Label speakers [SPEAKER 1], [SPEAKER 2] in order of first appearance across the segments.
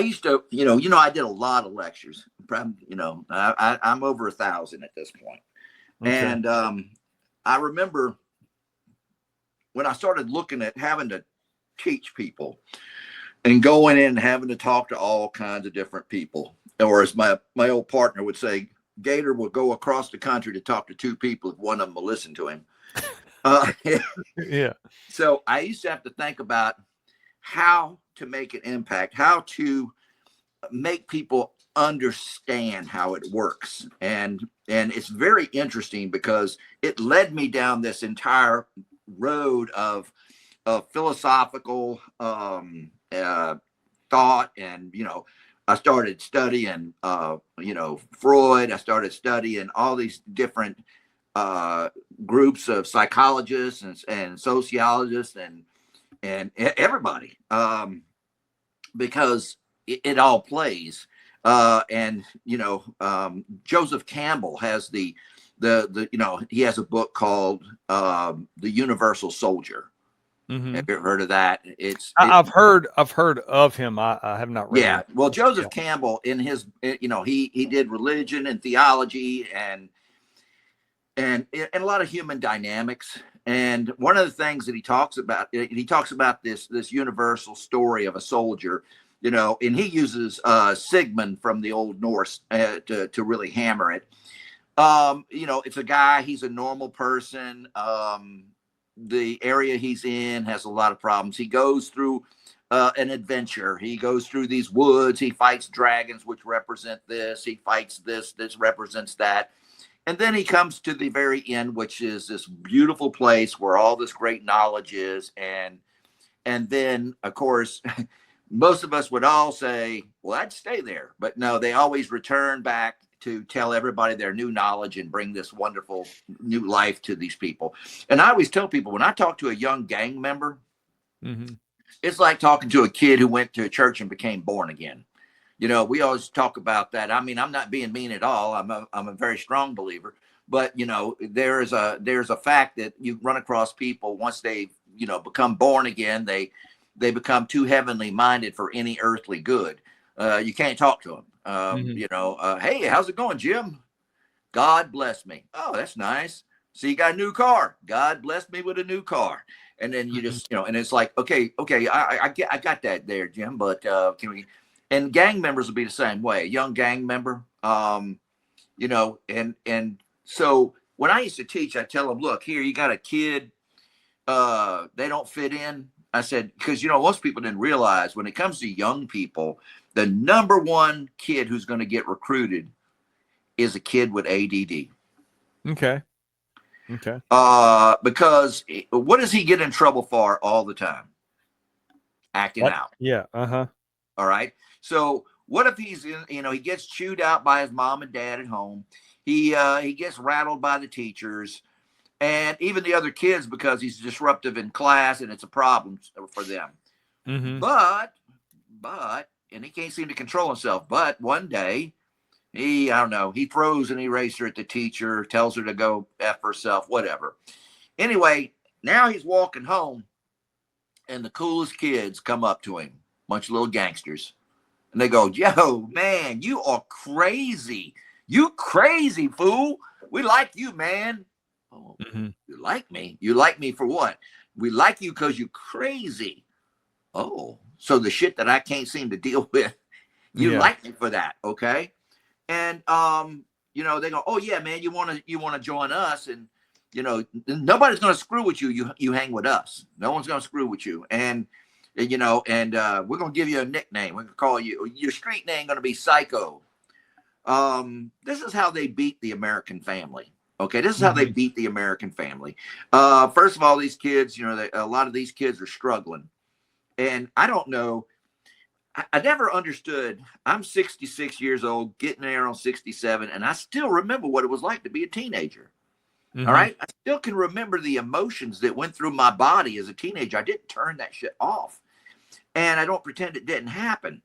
[SPEAKER 1] used to, I did a lot of lectures. I'm over 1,000 at this point.
[SPEAKER 2] Okay.
[SPEAKER 1] And I remember when I started looking at having to teach people and going in and having to talk to all kinds of different people, or as my old partner would say, Gator will go across the country to talk to two people if one of them will listen to him.
[SPEAKER 2] Yeah.
[SPEAKER 1] So I used to have to think about how to make an impact, how to make people understand how it works. And it's very interesting because it led me down this entire road of philosophical thought. And I started studying Freud. I started studying all these different groups of psychologists and sociologists and everybody, because it all plays. Joseph Campbell has he has a book called The Universal Soldier.
[SPEAKER 2] Mm-hmm.
[SPEAKER 1] Have you ever heard of that?
[SPEAKER 2] I've heard of him. I have not read it.
[SPEAKER 1] Well, Joseph Campbell, in his, he did religion and theology and a lot of human dynamics. And one of the things that he talks about this universal story of a soldier, and he uses Sigmund from the Old Norse to really hammer it. It's a guy, he's a normal person. The area he's in has a lot of problems. He goes through an adventure. He goes through these woods. He fights dragons, which represent this. He fights this represents that. And then he comes to the very end, which is this beautiful place where all this great knowledge is. And then, of course, most of us would all say, well, I'd stay there. But no, they always return back to tell everybody their new knowledge and bring this wonderful new life to these people. And I always tell people, when I talk to a young gang member,
[SPEAKER 2] mm-hmm.
[SPEAKER 1] It's like talking to a kid who went to a church and became born again. We always talk about that. I mean, I'm not being mean at all. I'm a very strong believer, but there's a fact that you run across people once they, become born again, they become too heavenly minded for any earthly good. You can't talk to them.
[SPEAKER 2] Mm-hmm.
[SPEAKER 1] Hey, how's it going, Jim? God bless me. Oh, that's nice. So you got a new car. God blessed me with a new car. And then you just, and it's like, okay, I got that there, Jim, but can we? And gang members will be the same way. A young gang member, and so when I used to teach, I tell them, look, here, you got a kid, they don't fit in. I said, because, most people didn't realize when it comes to young people, the number one kid who's going to get recruited is a kid with ADD.
[SPEAKER 2] Okay.
[SPEAKER 1] Because what does he get in trouble for all the time? Acting out.
[SPEAKER 2] Yeah. Uh-huh.
[SPEAKER 1] All right. So what if he's in, he gets chewed out by his mom and dad at home. He gets rattled by the teachers and even the other kids because he's disruptive in class and it's a problem for them.
[SPEAKER 2] Mm-hmm.
[SPEAKER 1] But, and he can't seem to control himself. But one day he throws an eraser at the teacher, tells her to go F herself, whatever. Anyway, now he's walking home and the coolest kids come up to him, bunch of little gangsters. And they go, yo, man, you are crazy. You crazy, fool. We like you, man. Oh, You like me? You like me for what? We like you because you're crazy. Oh, so the shit that I can't seem to deal with, you like me for that, okay? And they go, oh yeah, man, you want to join us, and nobody's gonna screw with you. You hang with us. No one's gonna screw with you, and we're gonna give you a nickname. We're gonna call you, your street name gonna be Psycho. This is how they beat the American family. Okay, this is how they beat the American family. First of all, these kids, a lot of these kids are struggling, and I don't know. I never understood. I'm 66 years old, getting there on 67, and I still remember what it was like to be a teenager. All right. I still can remember the emotions that went through my body as a teenager. I didn't turn that shit off. And I don't pretend it didn't happen.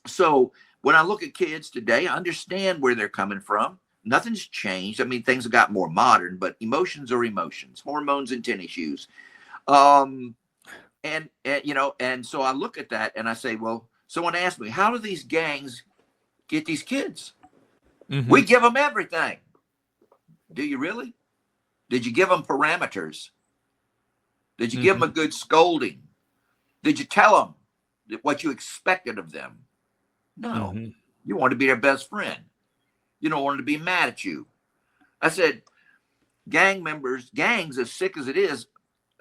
[SPEAKER 1] So when I look at kids today, I understand where they're coming from. Nothing's changed. I mean, things have got more modern, but emotions are emotions, hormones and tennis shoes. And so I look at that and I say, well, someone asked me, how do these gangs get these kids?
[SPEAKER 2] Mhm.
[SPEAKER 1] We give them everything. Do you really? Did you give them parameters? Did you give them a good scolding? Did you tell them what you expected of them? No. You want to be their best friend. You don't want them to be mad at you. I said, gangs, as sick as it is,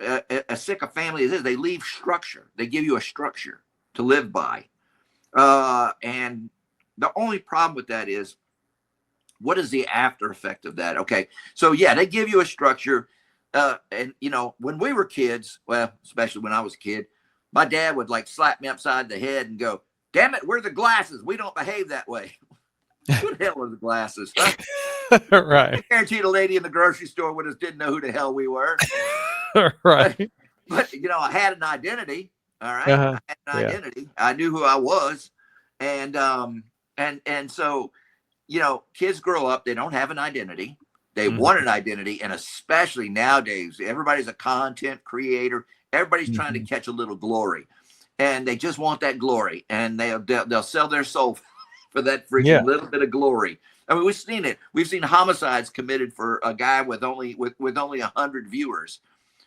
[SPEAKER 1] as sick a family as it is, they leave structure. They give you a structure to live by. And the only problem with that is, what is the after effect of that? Okay, so yeah, they give you a structure. And, you know, when we were kids, well, especially when I was a kid, my dad would like slap me upside the head and go, damn it, where are the glasses? We don't behave that way. Who the hell are the glasses? Huh?
[SPEAKER 2] Right.
[SPEAKER 1] I guarantee the lady in the grocery store would have didn't know who the hell we were.
[SPEAKER 2] Right.
[SPEAKER 1] But you know, I had an identity. All right.
[SPEAKER 2] Uh-huh.
[SPEAKER 1] I had an identity. I knew who I was. And so, you know, kids grow up, they don't have an identity. They want an identity. And especially nowadays, everybody's a content creator. Everybody's trying to catch a little glory. And they just want that glory. And they'll sell their soul for that freaking little bit of glory. I mean, we've seen it. We've seen homicides committed for a guy with only 100 viewers,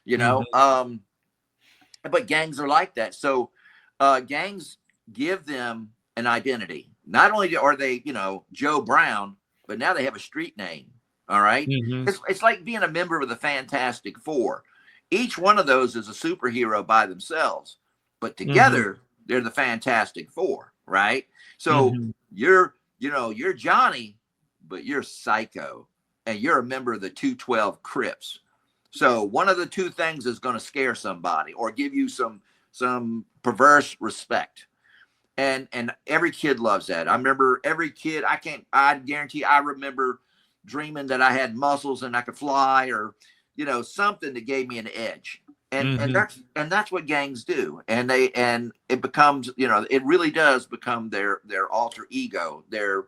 [SPEAKER 1] you know. But gangs are like that. So gangs give them an identity. Not only are they, you know, Joe Brown, but now they have a street name. All right. It's like being a member of the Fantastic Four. Each one of those is a superhero by themselves, but together they're the Fantastic Four. Right. So you're Johnny, but you're Psycho, and you're a member of the 212 Crips. So one of the two things is going to scare somebody or give you some perverse respect. And every kid loves that. I remember every kid. I guarantee I remember dreaming that I had muscles and I could fly, or, you know, something that gave me an edge. And that's what gangs do. And it becomes, you know, it really does become their alter ego, their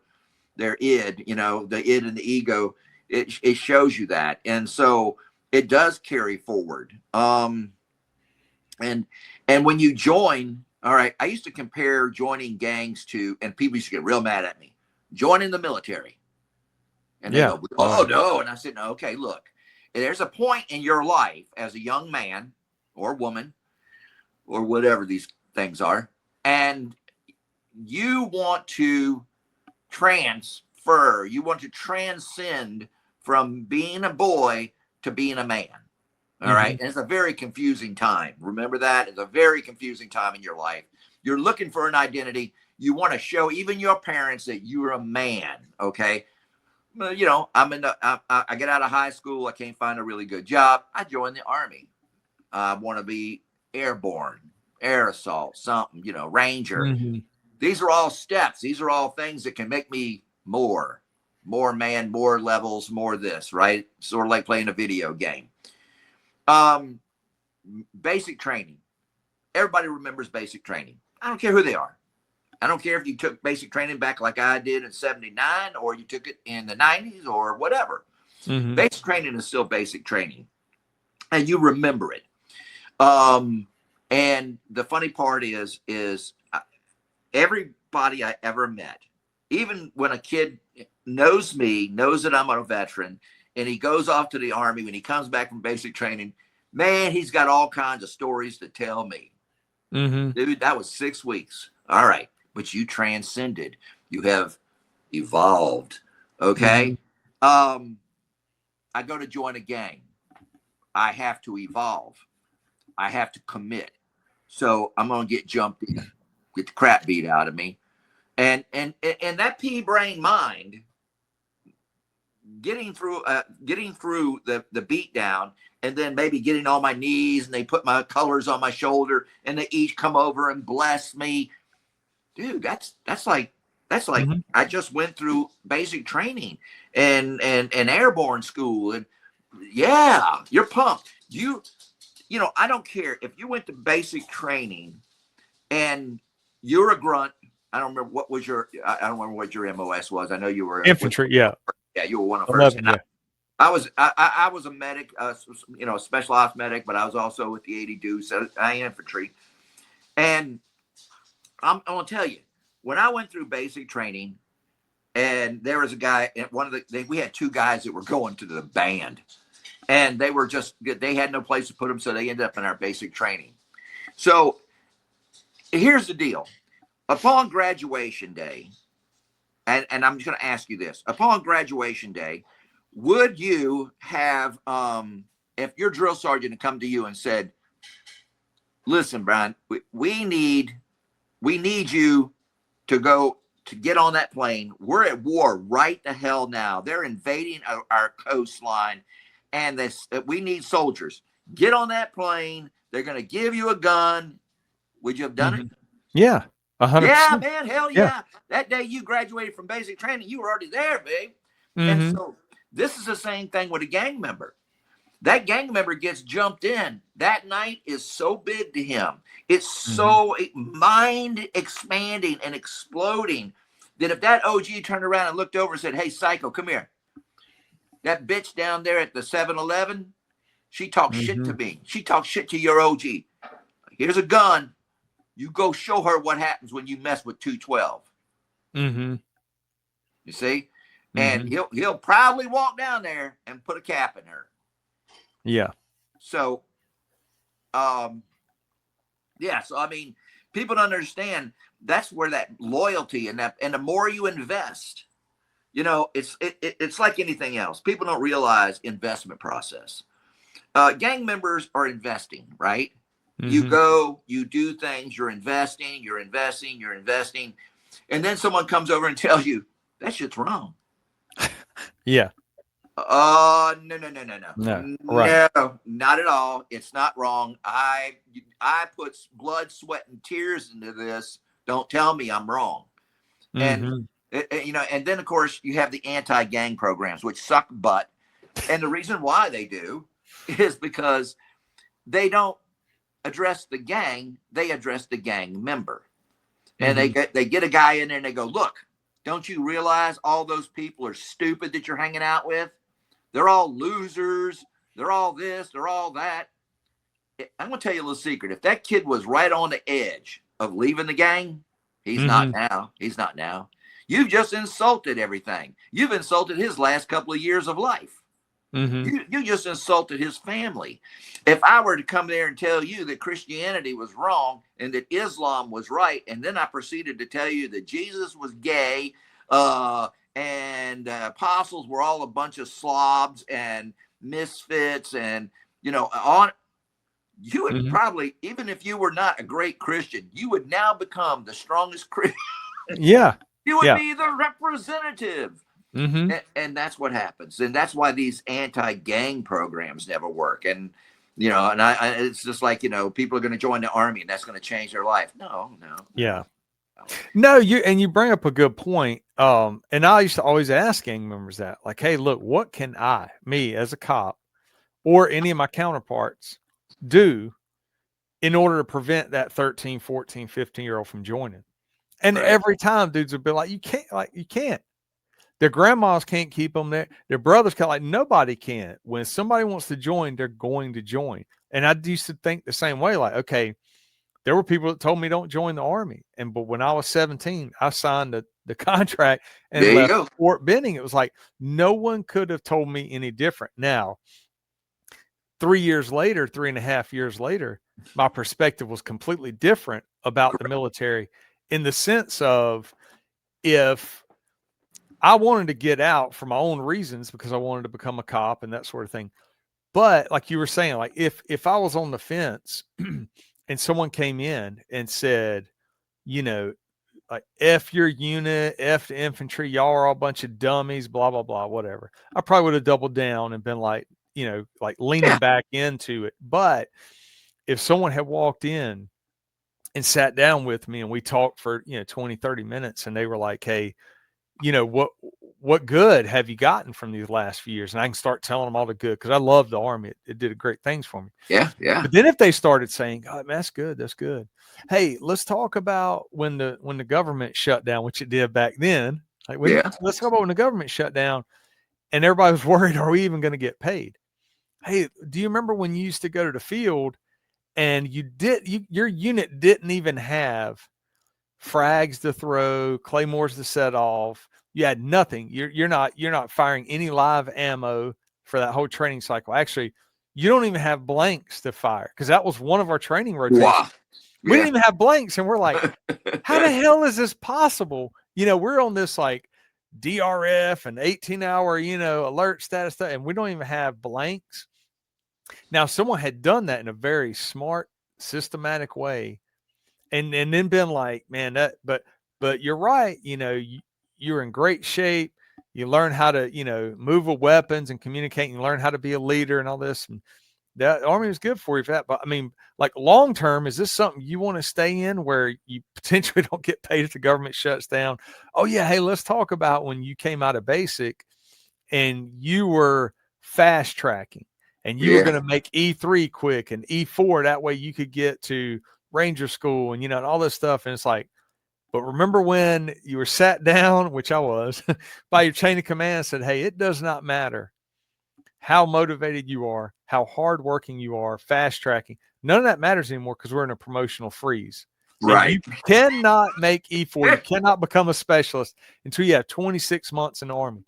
[SPEAKER 1] id, you know, the id and the ego. It shows you that. And so it does carry forward. And when you join, all right, I used to compare joining gangs to, and people used to get real mad at me, joining the military. And they go, oh, no. And I said, no, okay, look, there's a point in your life as a young man or woman or whatever these things are, and you want to transfer, you want to transcend from being a boy to being a man. All right. And it's a very confusing time. Remember that? It's a very confusing time in your life. You're looking for an identity. You want to show even your parents that you're a man. Okay. You know, I get out of high school. I can't find a really good job. I join the Army. I want to be airborne, air assault, something, you know, Ranger. These are all steps. These are all things that can make me more man, more levels, more this, right? Sort of like playing a video game. Basic training. Everybody remembers basic training. I don't care who they are. I don't care if you took basic training back like I did in 79, or you took it in the 90s or whatever. Basic training is still basic training, and you remember it. And the funny part is everybody I ever met, even when a kid knows me, knows that I'm a veteran, and he goes off to the Army, when he comes back from basic training, man, he's got all kinds of stories to tell me. Dude, that was 6 weeks. All right. But you transcended. You have evolved. Okay. I go to join a gang. I have to evolve. I have to commit. So I'm going to get jumped in, get the crap beat out of me. And that pea brain mind, getting through the beat down, and then maybe getting on my knees, and they put my colors on my shoulder, and they each come over and bless me. Dude, that's like I just went through basic training and airborne school, and yeah, you're pumped. You know, I don't care if you went to basic training and you're a grunt. I don't remember what your MOS was. I know you were
[SPEAKER 2] infantry. Yeah,
[SPEAKER 1] you were one of first.
[SPEAKER 2] 11,
[SPEAKER 1] I was a medic, you know, a special ops medic, but I was also with the 80 Deuce, infantry. And I'm gonna tell you, when I went through basic training, and there was a guy, and we had two guys that were going to the band, and they had no place to put them, so they ended up in our basic training. So here's the deal: upon graduation day, and I'm just going to ask you this: upon graduation day, would you have, if your drill sergeant had come to you and said, "Listen, Brian, we need you to go to get on that plane. We're at war right the hell now. They're invading our coastline, and we need soldiers. Get on that plane. They're going to give you a gun." Would you have done it?
[SPEAKER 2] Yeah, 100%.
[SPEAKER 1] Yeah, man, hell yeah.
[SPEAKER 2] Yeah.
[SPEAKER 1] That day you graduated from basic training, you were already there, babe.
[SPEAKER 2] Mm-hmm.
[SPEAKER 1] And so this is the same thing with a gang member. That gang member gets jumped in. That night is so big to him. It's so mind expanding and exploding that if that OG turned around and looked over and said, "Hey, Psycho, come here. That bitch down there at the 7-Eleven, she talks shit to me. She talks shit to your OG. Here's a gun. You go show her what happens when you mess with 212. You see? And he'll probably walk down there and put a cap in her.
[SPEAKER 2] Yeah.
[SPEAKER 1] So, yeah. So, I mean, people don't understand that's where that loyalty and the more you invest, you know, it's like anything else. People don't realize investment process. Gang members are investing, right? You go, you do things, you're investing. And then someone comes over and tells you that shit's wrong.
[SPEAKER 2] Yeah.
[SPEAKER 1] No.
[SPEAKER 2] Right.
[SPEAKER 1] No, not at all. It's not wrong. I put blood, sweat, and tears into this. Don't tell me I'm wrong. And you know, and then of course you have the anti-gang programs, which suck butt. And the reason why they do is because they don't address the gang, they address the gang member. And they get a guy in there and they go, "Look, don't you realize all those people are stupid that you're hanging out with? They're all losers. They're all this, they're all that." I'm going to tell you a little secret. If that kid was right on the edge of leaving the gang, he's not now. He's not now. You've just insulted everything. You've insulted his last couple of years of life. You just insulted his family. If I were to come there and tell you that Christianity was wrong and that Islam was right, and then I proceeded to tell you that Jesus was gay, and apostles were all a bunch of slobs and misfits, and you know, you would probably, even if you were not a great Christian, you would now become the strongest Christian.
[SPEAKER 2] Yeah.
[SPEAKER 1] You would be the representative. And that's what happens. And that's why these anti-gang programs never work. And, you know, and it's just like, you know, people are going to join the army and that's going to change their life. No.
[SPEAKER 2] Yeah. No, you bring up a good point. And I used to always ask gang members that, like, hey, look, what can me as a cop or any of my counterparts do in order to prevent that 13, 14, 15-year-old from joining? And every time dudes would be like, you can't. Their grandmas can't keep them there. Their brothers can't. Like, nobody can. When somebody wants to join, they're going to join. And I used to think the same way. Like, okay, there were people that told me don't join the army. But when I was 17, I signed the contract and left Fort Benning. It was like no one could have told me any different. Now, 3.5 years later, my perspective was completely different about the military in the sense of if I wanted to get out for my own reasons because I wanted to become a cop and that sort of thing. But like you were saying, like if I was on the fence and someone came in and said, you know, like F your unit, F the infantry, y'all are all a bunch of dummies, blah, blah, blah, whatever. I probably would have doubled down and been like, you know, like leaning back into it. But if someone had walked in and sat down with me and we talked for, 20, 30 minutes and they were like, hey, you know, what good have you gotten from these last few years? And I can start telling them all the good because I love the army. It did great things for me.
[SPEAKER 1] Yeah.
[SPEAKER 2] But then if they started saying, "Oh, man, that's good. Hey, let's talk about when the government shut down," which it did back then. Like, let's talk about when the government shut down, and everybody was worried, are we even going to get paid? Hey, do you remember when you used to go to the field and your unit didn't even have frags to throw, claymores to set off. You had nothing. You're not firing any live ammo for that whole training cycle. Actually, you don't even have blanks to fire, because that was one of our training rotations.
[SPEAKER 1] Wow.
[SPEAKER 2] We didn't even have blanks, and we're like, how the hell is this possible? We're on this like DRF and 18-hour, alert status stuff, and we don't even have blanks. Now, someone had done that in a very smart, systematic way, and then been like, man, but you're right. You're in great shape. You learn how to, move with weapons and communicate, and learn how to be a leader and all this. And that Army was good for you for that. But I mean, like long term, is this something you want to stay in where you potentially don't get paid if the government shuts down? Oh yeah. Hey, let's talk about when you came out of basic and you were fast tracking and you were going to make E3 quick and E4. That way you could get to Ranger school and, and all this stuff. And it's like, but remember when you were sat down, which I was, by your chain of command and said, hey, it does not matter how motivated you are, how hardworking you are, fast tracking. None of that matters anymore because we're in a promotional freeze.
[SPEAKER 1] Right.
[SPEAKER 2] And you cannot make E4. You cannot become a specialist until you have 26 months in the Army.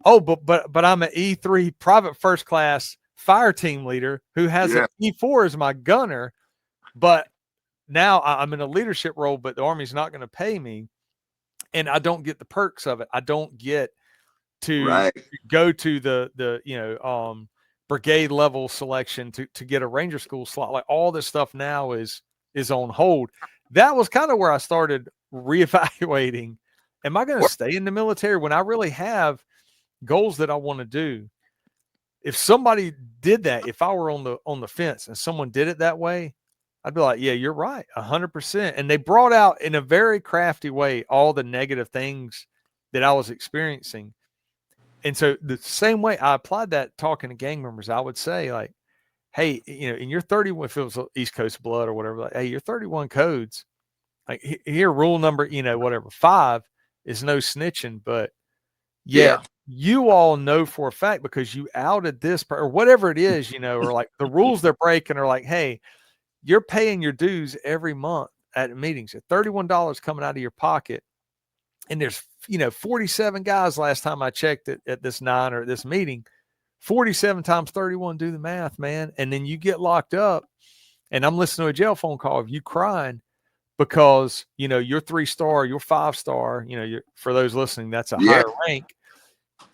[SPEAKER 2] Oh, but I'm an E3 private first class fire team leader who has an E4 as my gunner, but now I'm in a leadership role, but the Army's not going to pay me, and I don't get the perks of it. I don't get to go to the brigade level selection to get a Ranger school slot. Like all this stuff now is on hold. That was kind of where I started reevaluating. Am I going to stay in the military when I really have goals that I want to do? If somebody did that, if I were on the fence and someone did it that way, I'd be like, yeah, you're right, 100%. And they brought out in a very crafty way all the negative things that I was experiencing. And so the same way I applied that talking to gang members, I would say like, hey, in your 31, if it was East Coast blood or whatever, like, hey, your 31 codes, like here, rule number, whatever, 5 is no snitching, but yet you all know for a fact because you outed this or whatever it is, or like the rules they're breaking are like, hey, you're paying your dues every month at meetings at $31 coming out of your pocket. And there's, 47 guys last time I checked at this 9 or at this meeting, 47 times 31, do the math, man. And then you get locked up and I'm listening to a jail phone call of you crying because, your 3-star, your 5-star, for those listening, that's a higher rank,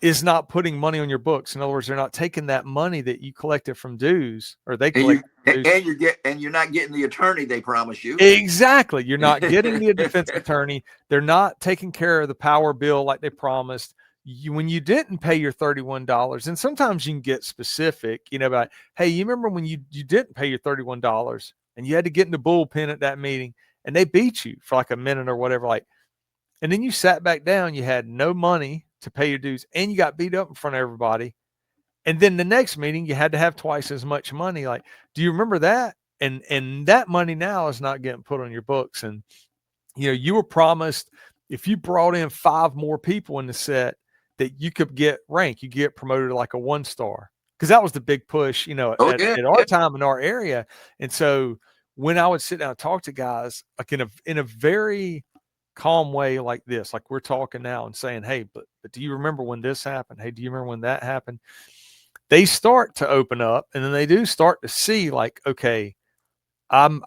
[SPEAKER 2] is not putting money on your books. In other words, they're not taking that money that you collected from dues, or they collect,
[SPEAKER 1] and you're not getting the attorney they promised you.
[SPEAKER 2] Exactly. You're not getting the defense attorney. They're not taking care of the power bill like they promised. When you didn't pay your $31, and sometimes you can get specific, about, hey, you remember when you didn't pay your $31 and you had to get in the bullpen at that meeting and they beat you for like a minute or whatever, like, and then you sat back down, you had no money to pay your dues and you got beat up in front of everybody. And then the next meeting, you had to have twice as much money. Like, do you remember that? And that money now is not getting put on your books. And, you were promised if you brought in 5 more people in the set that you could get rank, you get promoted to like a 1-star. Because that was the big push, at our time in our area. And so when I would sit down and talk to guys, like in a very calm way like this, like we're talking now and saying, hey, but do you remember when this happened? Hey, do you remember when that happened? They start to open up, and then they do start to see like, okay, I'm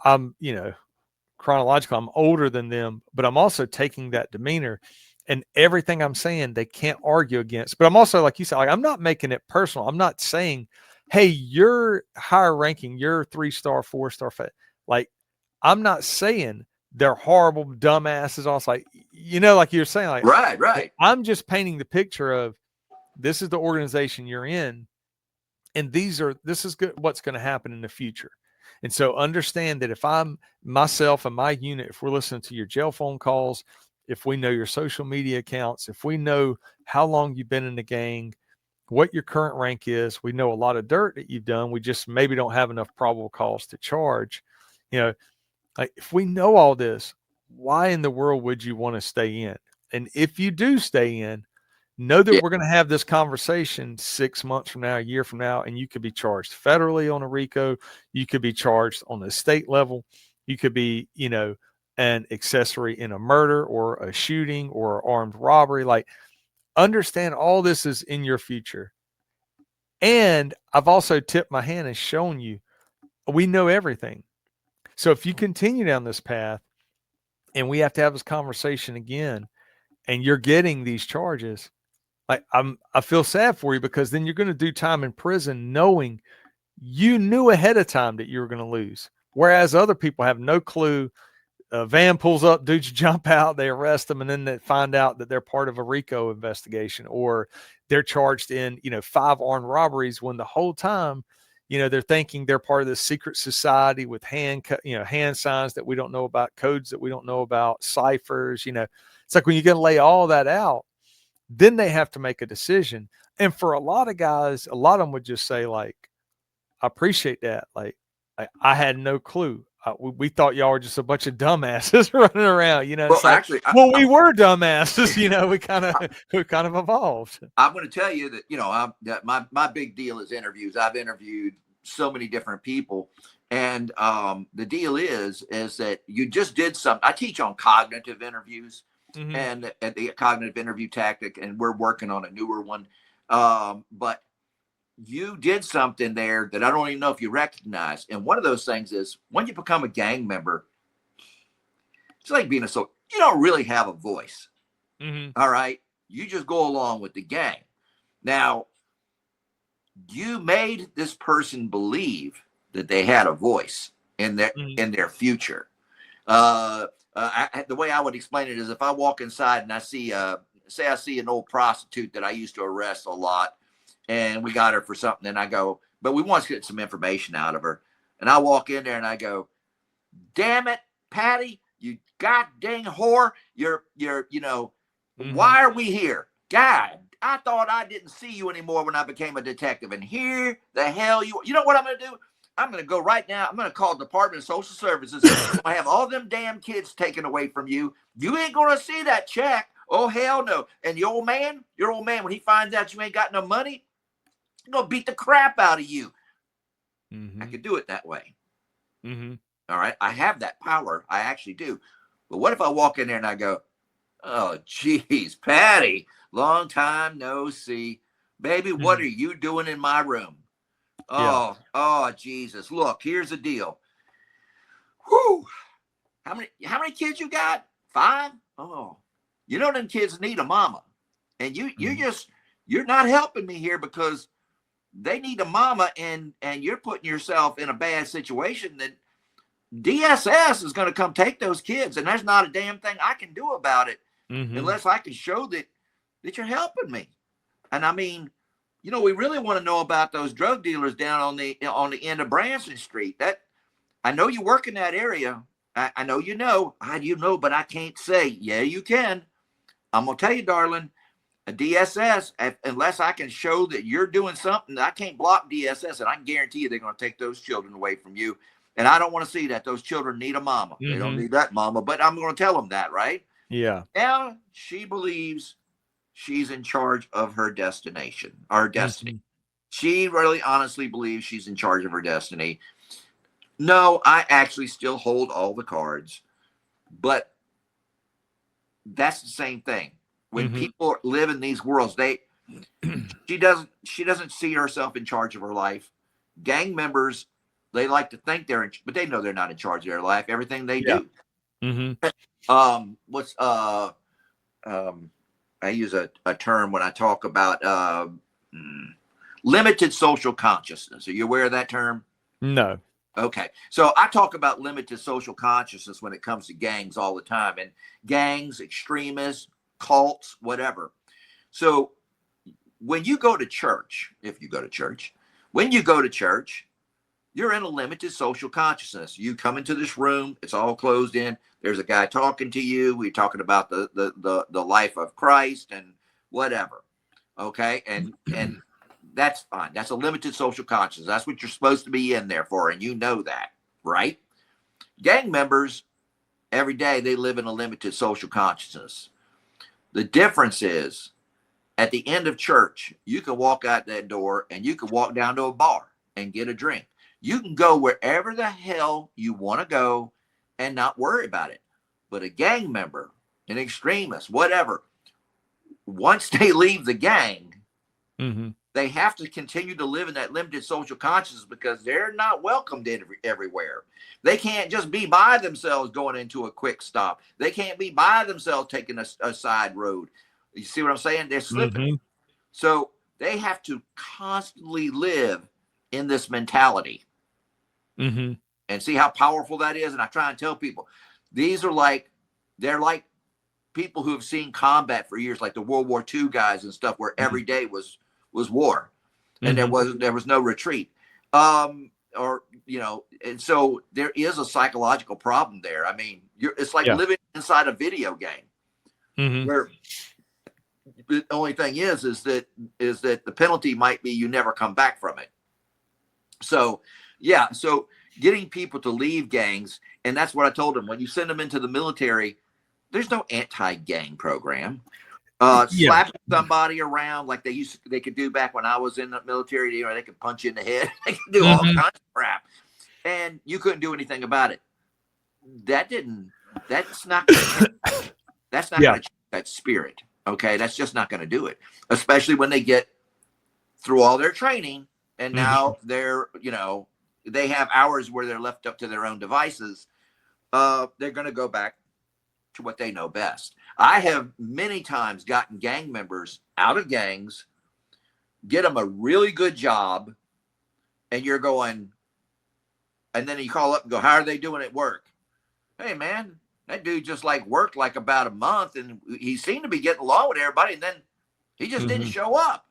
[SPEAKER 2] chronological, I'm older than them, but I'm also taking that demeanor and everything I'm saying, they can't argue against. But I'm also, like you said, like, I'm not making it personal. I'm not saying, hey, you're higher ranking, you're 3-star, 4-star. Like, I'm not saying they're horrible dumbasses. Also, like, like you're saying, like,
[SPEAKER 1] right.
[SPEAKER 2] I'm just painting the picture of this is the organization you're in. And this is good, what's going to happen in the future. And so understand that if I'm myself and my unit, if we're listening to your jail phone calls, if we know your social media accounts, if we know how long you've been in the gang, what your current rank is, we know a lot of dirt that you've done. We just maybe don't have enough probable cause to charge. Like if we know all this, why in the world would you want to stay in? And if you do stay in, know that we're going to have this conversation 6 months from now, a year from now, and you could be charged federally on a RICO. You could be charged on the state level. You could be, an accessory in a murder or a shooting or armed robbery. Like, understand all this is in your future. And I've also tipped my hand and shown you we know everything. So if you continue down this path and we have to have this conversation again and you're getting these charges, like I feel sad for you, because then you're going to do time in prison knowing you knew ahead of time that you were going to lose. Whereas other people have no clue. A van pulls up, dudes jump out, they arrest them, and then they find out that they're part of a RICO investigation, or they're charged in, 5 armed robberies, when the whole time, they're thinking they're part of this secret society with hand signs that we don't know about, codes that we don't know about, ciphers. It's like when you're going to lay all that out, then they have to make a decision. And for a lot of guys, a lot of them would just say, like, I appreciate that. Like, I had no clue. We thought y'all were just a bunch of dumbasses running around.
[SPEAKER 1] Well,
[SPEAKER 2] it's like,
[SPEAKER 1] actually,
[SPEAKER 2] we were dumbasses. We kind of evolved.
[SPEAKER 1] I'm going to tell you that that my big deal is interviews. I've interviewed so many different people, and the deal is that you just did something. I teach on cognitive interviews, and the cognitive interview tactic, and we're working on a newer one. But you did something there that I don't even know if you recognize. And one of those things is, when you become a gang member, it's like being you don't really have a voice. All right. You just go along with the gang. Now, you made this person believe that they had a voice in their future. The way I would explain it is, if I walk inside and I see an old prostitute that I used to arrest a lot, and we got her for something, and I go, but we want to get some information out of her. And I walk in there and I go, damn it, Patty, you goddamn whore. Why are we here? God, I thought I didn't see you anymore when I became a detective. And here the hell you know what I'm going to do? I'm going to go right now. I'm going to call the Department of Social Services. I have all them damn kids taken away from you. You ain't going to see that check. Oh, hell no. And your old man, when he finds out you ain't got no money, he's going to beat the crap out of you. I could do it that way. All right. I have that power. I actually do. But what if I walk in there and I go, oh, geez, Patty, long time no see. Baby, what are you doing in my room? Oh, Jesus. Look, here's the deal. Whew. How many kids you got? 5? Oh, them kids need a mama. And you're not helping me here, because they need a mama, and you're putting yourself in a bad situation that DSS is going to come take those kids. And there's not a damn thing I can do about it unless I can show that you're helping me. And I mean, we really want to know about those drug dealers down on the end of Branson Street. That, I know you work in that area. I know but I can't say. Yeah, you can. I'm going to tell you, darling, a DSS, unless I can show that you're doing something, I can't block DSS, and I can guarantee you they're going to take those children away from you. And I don't want to see that. Those children need a mama. They don't need that mama, but I'm going to tell them that, right? Yeah. Now she believes she's in charge of her destination, or destiny. She really honestly believes she's in charge of her destiny. No, I actually still hold all the cards, but that's the same thing. When people live in these worlds, she doesn't see herself in charge of her life. Gang members, they like to think but they know they're not in charge of their life. Everything they do. I use a term when I talk about limited social consciousness. Are you aware of that term? No. Okay. So I talk about limited social consciousness when it comes to gangs all the time, and gangs, extremists, cults, whatever. So when you go to church, you're in a limited social consciousness. You come into this room, it's all closed in. There's a guy talking to you. We're talking about the life of Christ and whatever. Okay. And that's fine. That's a limited social consciousness. That's what you're supposed to be in there for. And you know that, right? Gang members, every day they live in a limited social consciousness. The difference is, at the end of church, you can walk out that door and you can walk down to a bar and get a drink. You can go wherever the hell you want to go and not worry about it. But a gang member, an extremist, whatever, once they leave the gang, they have to continue to live in that limited social consciousness because they're not welcomed everywhere. They can't just be by themselves going into a quick stop. They can't be by themselves taking a side road. You see what I'm saying? They're slipping. So they have to constantly live in this mentality. And see how powerful that is. And I try and tell people, they're like people who have seen combat for years, like the World War II guys and stuff, where every day was war, and there was no retreat. And so there is a psychological problem there. I mean, it's like living inside a video game, where the only thing is that the penalty might be you never come back from it. So getting people to leave gangs, and that's what I told them. When you send them into the military, there's no anti-gang program. Slapping somebody around like they could do back when I was in the military. You know, they could punch you in the head. They could do all kinds of crap, and you couldn't do anything about it. That's not going to change that spirit. Okay, that's just not going to do it. Especially when they get through all their training, and now they have hours where they're left up to their own devices. They're going to go back to what they know best. I have many times gotten gang members out of gangs, get them a really good job, and you're going, and then you call up and go, how are they doing at work? Hey, man, that dude just worked about a month, and he seemed to be getting along with everybody, and then he just didn't show up.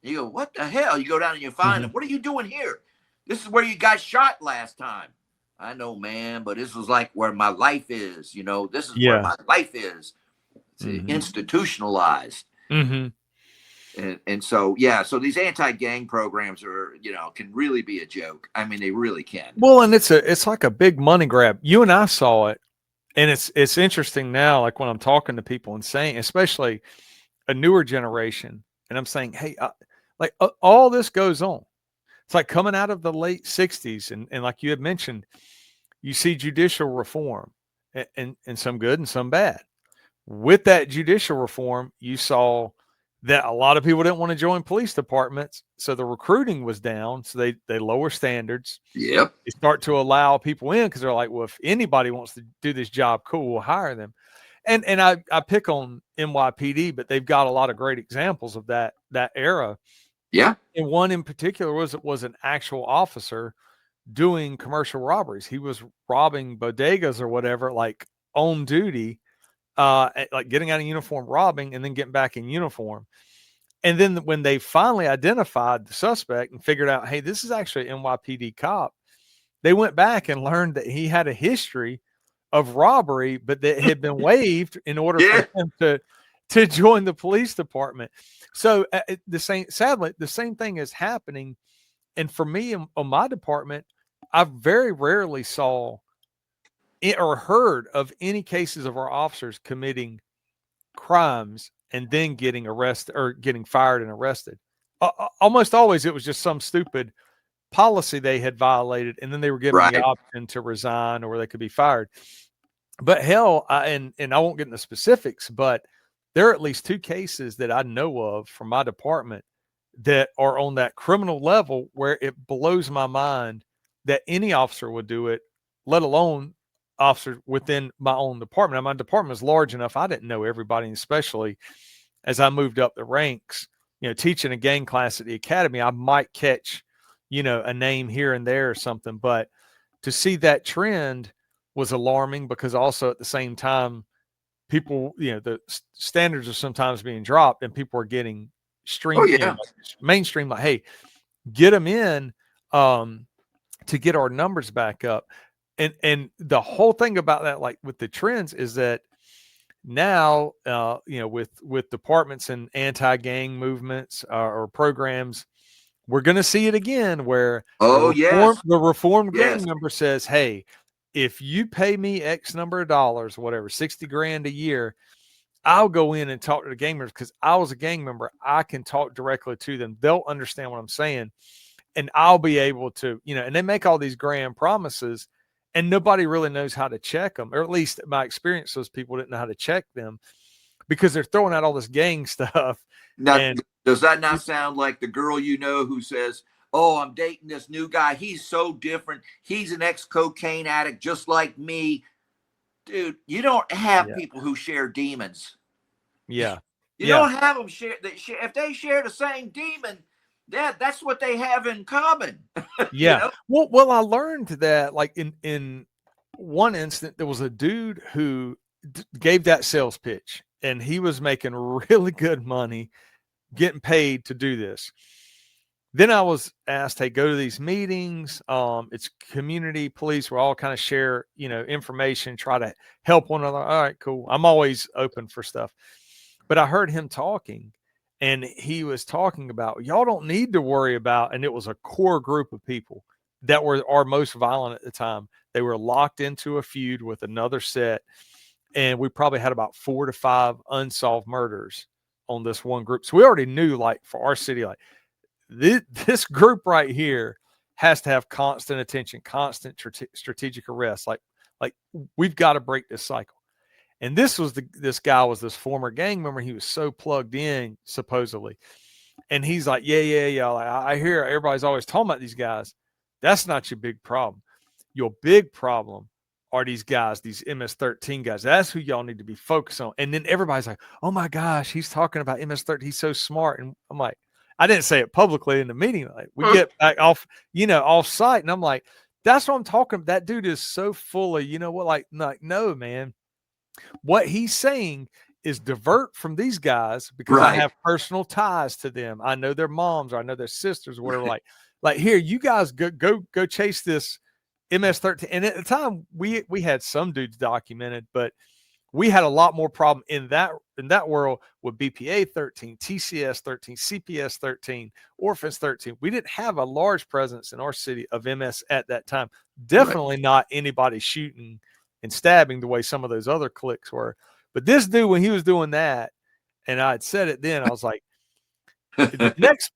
[SPEAKER 1] You go, what the hell? You go down and you find him. What are you doing here? This is where you got shot last time. I know, man, but this is where my life is. This is where my life is. It's institutionalized. And so, so these anti-gang programs are, can really be a joke. I mean, they really can.
[SPEAKER 2] Well, and it's like a big money grab. You and I saw it, and it's interesting now, like when I'm talking to people and saying, especially a newer generation, and I'm saying, hey, all this goes on. It's like coming out of the late 60s, and like you had mentioned, you see judicial reform, and some good and some bad. With that judicial reform, you saw that a lot of people didn't want to join police departments, so the recruiting was down. So they lower standards.
[SPEAKER 1] Yep.
[SPEAKER 2] They start to allow people in because they're like, well, if anybody wants to do this job, cool, we'll hire them. And I pick on NYPD, but they've got a lot of great examples of that era.
[SPEAKER 1] Yeah.
[SPEAKER 2] And one in particular was an actual officer doing commercial robberies. He was robbing bodegas or whatever, on duty, getting out of uniform, robbing, and then getting back in uniform. And then when they finally identified the suspect and figured out, hey, this is actually an NYPD cop, they went back and learned that he had a history of robbery, but that had been waived in order for him to join the police department. So sadly, the same thing is happening. And for me on my department, I very rarely saw or heard of any cases of our officers committing crimes and then getting arrested or getting fired and arrested. Almost always it was just some stupid policy they had violated, and then they were given the option to resign or they could be fired. But hell, and I won't get into specifics, but there are at least 2 cases that I know of from my department that are on that criminal level where it blows my mind that any officer would do it, let alone officers within my own department. Now, my department is large enough. I didn't know everybody, especially as I moved up the ranks, teaching a gang class at the academy, I might catch, a name here and there or something, but to see that trend was alarming because also at the same time, people, the standards are sometimes being dropped and people are getting mainstream, like, hey, get them in to get our numbers back up. And the whole thing about that, like with the trends, is that now, with departments and anti-gang movements or programs, we're going to see it again where the reformed gang member says, hey, if you pay me X number of dollars, whatever, 60 grand a year, I'll go in and talk to the gang members because I was a gang member. I can talk directly to them. They'll understand what I'm saying. And I'll be able to, and they make all these grand promises. and nobody really knows how to check them, or at least my experience, those people didn't know how to check them because they're throwing out all this gang stuff.
[SPEAKER 1] Now,
[SPEAKER 2] And
[SPEAKER 1] does that not sound like the girl you know who says, "Oh, I'm dating this new guy. He's so different. He's an ex-cocaine addict just like me." Dude, you don't have
[SPEAKER 2] yeah,
[SPEAKER 1] people who share demons.
[SPEAKER 2] yeah,
[SPEAKER 1] You
[SPEAKER 2] yeah,
[SPEAKER 1] don't have them share. If they share the same demon, that's what they have in common. You
[SPEAKER 2] yeah.
[SPEAKER 1] know?
[SPEAKER 2] Well, I learned that like in one instant, there was a dude who gave that sales pitch, and he was making really good money getting paid to do this. Then I was asked, "Hey, go to these meetings. It's community police. We all kind of share, information, try to help one another." All right, cool. I'm always open for stuff. But I heard him talking, and he was talking about y'all don't need to worry about, and it was a core group of people that were our most violent at the time. They were locked into a feud with another set, and we probably had about 4 to 5 unsolved murders on this one group. So we already knew, like, for our city, like this group right here has to have constant attention, constant strategic arrest. Like we've got to break this cycle. And this guy was this former gang member. He was so plugged in, supposedly. And he's like, yeah. Like, I hear everybody's always talking about these guys. That's not your big problem. Your big problem are these guys, these MS-13 guys. That's who y'all need to be focused on. And then everybody's like, oh my gosh, he's talking about MS-13. He's so smart. And I'm like, I didn't say it publicly in the meeting. Like, we get back off site. And I'm like, that's what I'm talking about. That dude is so full of, like, no, man. What he's saying is divert from these guys because I
[SPEAKER 1] Right.
[SPEAKER 2] have personal ties to them. I know their moms, or I know their sisters, or whatever. Like here, you guys go chase this MS-13. And at the time, we had some dudes documented, but we had a lot more problem in that world with BPA 13, TCS 13, CPS 13, Orphans 13. We didn't have a large presence in our city of MS at that time. Definitely not anybody shooting and stabbing the way some of those other cliques were. But this dude, when he was doing that, and I had said it then, I was like,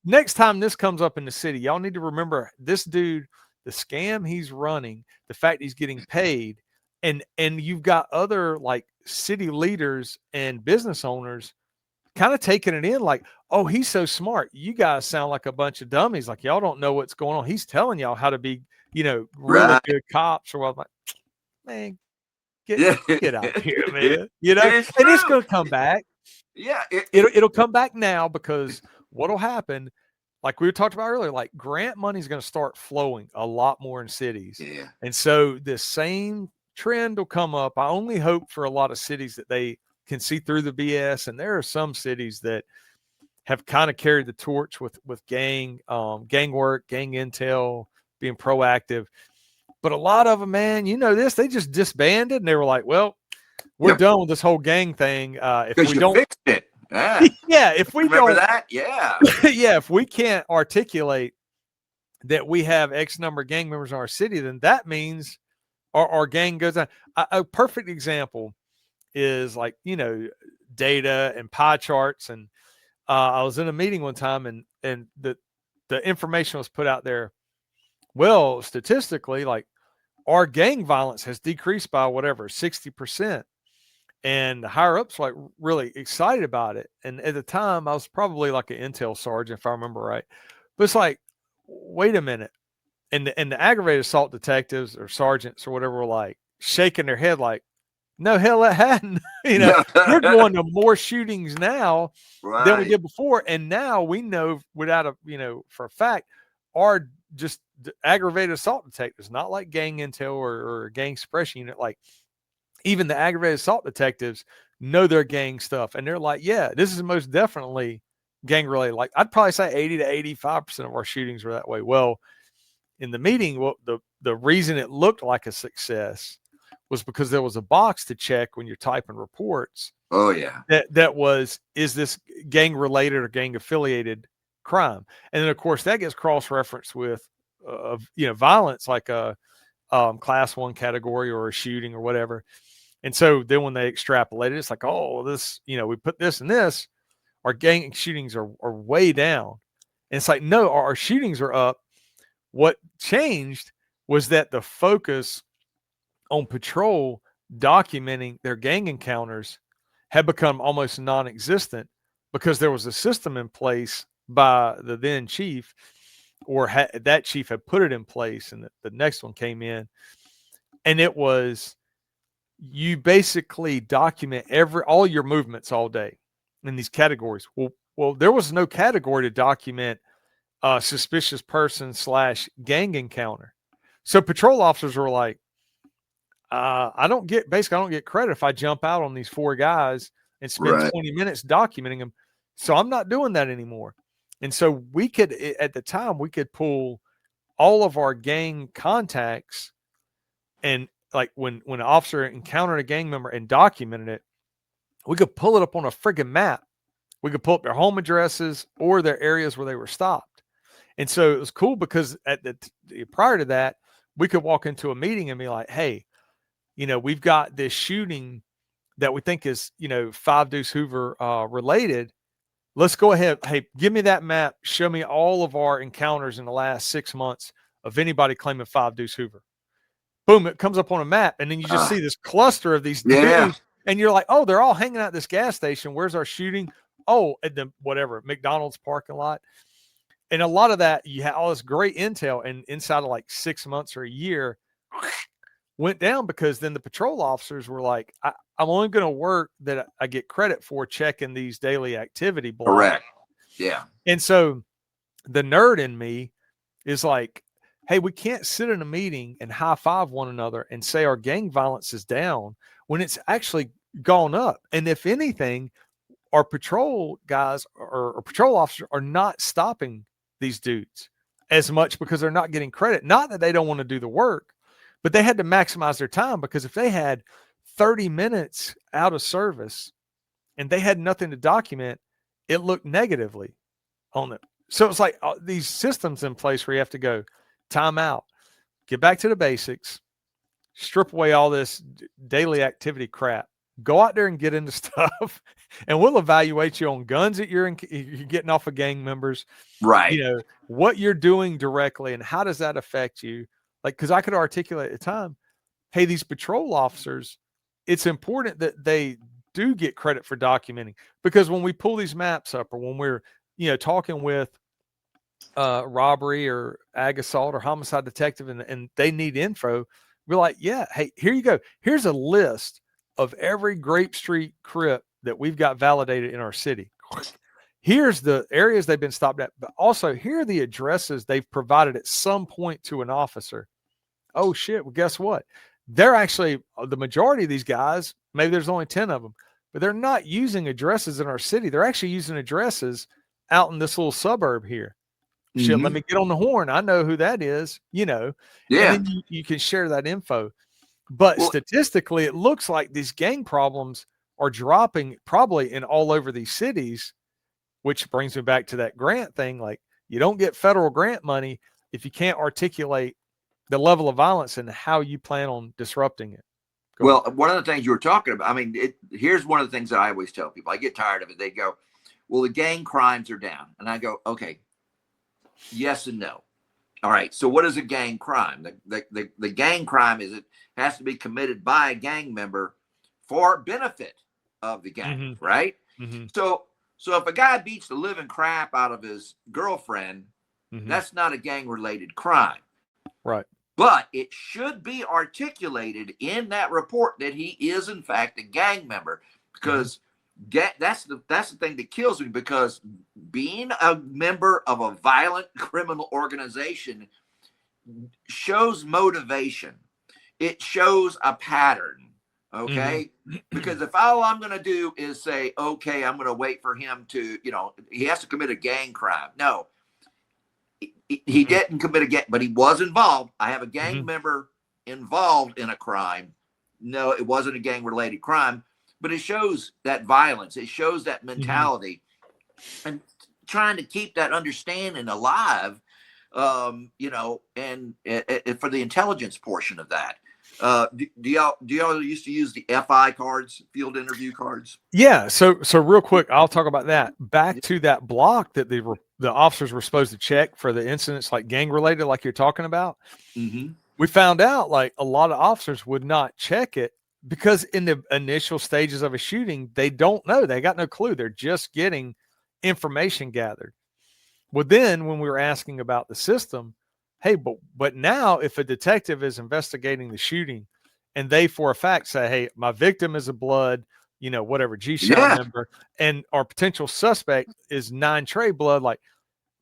[SPEAKER 2] next time this comes up in the city, y'all need to remember this dude, the scam he's running, the fact he's getting paid, and you've got other like city leaders and business owners kind of taking it in like, oh, he's so smart. You guys sound like a bunch of dummies. Like, y'all don't know what's going on. He's telling y'all how to be, really
[SPEAKER 1] Right.
[SPEAKER 2] good cops or what. Like, man,
[SPEAKER 1] Yeah.
[SPEAKER 2] get out of here, man.
[SPEAKER 1] It's
[SPEAKER 2] And it's
[SPEAKER 1] true.
[SPEAKER 2] going to come back.
[SPEAKER 1] Yeah.
[SPEAKER 2] It'll come back now because what'll happen, like we were talked about earlier, like grant money is going to start flowing a lot more in cities.
[SPEAKER 1] Yeah.
[SPEAKER 2] And so this same trend will come up. I only hope for a lot of cities that they can see through the BS. And there are some cities that have kind of carried the torch with gang work, gang intel, being proactive. But a lot of them, man, they just disbanded and they were like, well, we're done with this whole gang thing. If we don't
[SPEAKER 1] fixed it. Yeah.
[SPEAKER 2] yeah, if we
[SPEAKER 1] Remember
[SPEAKER 2] don't,
[SPEAKER 1] that? Yeah.
[SPEAKER 2] yeah, if we can't articulate that we have X number of gang members in our city, then that means our gang goes down. A perfect example is like, data and pie charts. And I was in a meeting one time and the information was put out there. Well, statistically, like our gang violence has decreased by whatever, 60%. And the higher ups like really excited about it. And at the time, I was probably like an intel sergeant, if I remember right. But it's like, wait a minute. And the aggravated assault detectives or sergeants or whatever were like shaking their head like, no, hell, it hadn't. We're going to more shootings now than we
[SPEAKER 1] Right.
[SPEAKER 2] did before. And now we know without for a fact, our just aggravated assault detectives, not like gang intel or gang suppression unit, like even the aggravated assault detectives know their gang stuff. And they're like, yeah, this is most definitely gang related. Like I'd probably say 80 to 85% of our shootings were that way. Well, in the meeting, the reason it looked like a success was because there was a box to check when you're typing reports.
[SPEAKER 1] Oh yeah.
[SPEAKER 2] That was, is this gang related or gang affiliated crime? And then of course that gets cross-referenced with, violence, like a class 1 category or a shooting or whatever. And so then when they extrapolated, it's like, oh, this, we put this and this, our gang shootings are way down. And it's like, no, our shootings are up. What changed was that the focus on patrol documenting their gang encounters had become almost non-existent because there was a system in place by the then chief, or that chief had put it in place, and the next one came in, and it was, you basically document all your movements all day in these categories. Well, there was no category to document suspicious person / gang encounter. So patrol officers were like, I don't get credit if I jump out on these 4 guys and spend 20 minutes documenting them. So I'm not doing that anymore. And so we could, at the time, we could pull all of our gang contacts, and like when an officer encountered a gang member and documented it, we could pull it up on a friggin' map. We could pull up their home addresses or their areas where they were stopped. And so it was cool because prior to that, we could walk into a meeting and be like, hey, we've got this shooting that we think is, 5 Deuce Hoover related. Let's go ahead. Hey, give me that map. Show me all of our encounters in the last 6 months of anybody claiming 5 Deuce Hoover. Boom, it comes up on a map. And then you just see this cluster of these dudes. And you're like, oh, they're all hanging out at this gas station. Where's our shooting? Oh, at the McDonald's parking lot. And a lot of that, you had all this great intel, and inside of like 6 months or a year, went down because then the patrol officers were like, I'm only going to work that I get credit for checking these daily activity blocks.
[SPEAKER 1] Correct. Yeah.
[SPEAKER 2] And so the nerd in me is like, hey, we can't sit in a meeting and high five one another and say our gang violence is down when it's actually gone up. And if anything, our patrol guys or patrol officers are not stopping these dudes as much because they're not getting credit. Not that they don't want to do the work, but they had to maximize their time, because if they had 30 minutes out of service and they had nothing to document, it looked negatively on them. So it's like these systems in place where you have to go, time out, get back to the basics, strip away all this daily activity crap, go out there and get into stuff, and we'll evaluate you on guns that you're getting off of gang members,
[SPEAKER 1] right?
[SPEAKER 2] What you're doing directly and how does that affect you? Like, because I could articulate at the time, hey, these patrol officers, it's important that they do get credit for documenting, because when we pull these maps up, or when we're talking with robbery or ag assault or homicide detective, and they need info, we're like, yeah, hey, here you go. Here's a list of every Grape Street Crip that we've got validated in our city. Here's the areas they've been stopped at, but also here are the addresses they've provided at some point to an officer. Oh shit, well, guess what? They're actually, the majority of these guys, maybe there's only 10 of them, but they're not using addresses in our city. They're actually using addresses out in this little suburb here. Mm-hmm. Shit, let me get on the horn. I know who that is, Yeah. And then you can share that info. But statistically, it looks like these gang problems are dropping probably in all over these cities, which brings me back to that grant thing. Like, you don't get federal grant money if you can't articulate the level of violence and how you plan on disrupting it.
[SPEAKER 1] Go ahead. One of the things you were talking about, I mean, here's one of the things that I always tell people. I get tired of it. They go, well, the gang crimes are down. And I go, okay, yes and no. All right, so what is a gang crime? The gang crime is it has to be committed by a gang member for benefit of the gang, right? Mm-hmm. So if a guy beats the living crap out of his girlfriend, that's not a gang-related crime.
[SPEAKER 2] Right.
[SPEAKER 1] But it should be articulated in that report that he is, in fact, a gang member, because that's the thing that kills me, because being a member of a violent criminal organization shows motivation. It shows a pattern. Okay. Because if all I'm going to do is say, okay, I'm going to wait for him to, he has to commit a gang crime. No, he didn't commit a gang, but he was involved. I have a gang member involved in a crime. No, it wasn't a gang related crime. But it shows that violence. It shows that mentality, and trying to keep that understanding alive, and for the intelligence portion of that. Do y'all used to use the FI cards, field interview cards?
[SPEAKER 2] Yeah. So real quick, I'll talk about that. Back to that block that the officers were supposed to check for the incidents like gang related, like you're talking about. we found out like a lot of officers would not check it because in the initial stages of a shooting, they don't know. They got no clue. They're just getting information gathered. Well, then when we were asking about the system, hey, but now if a detective is investigating the shooting and they for a fact say, hey, my victim is a blood, whatever G-Shine
[SPEAKER 1] Yeah.
[SPEAKER 2] member, and our potential suspect is 9 Trey blood, like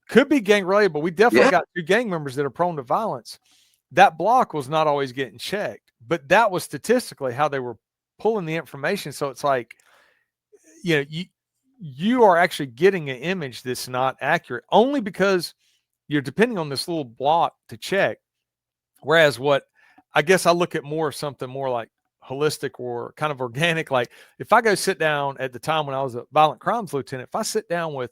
[SPEAKER 2] could be gang related, but we definitely
[SPEAKER 1] Yeah.
[SPEAKER 2] got 2 gang members that are prone to violence. That block was not always getting checked, but that was statistically how they were pulling the information. So it's like, you are actually getting an image that's not accurate only because you're depending on this little block to check. Whereas what I guess I look at more of something more like holistic or kind of organic. Like if I go sit down at the time when I was a violent crimes lieutenant, if I sit down with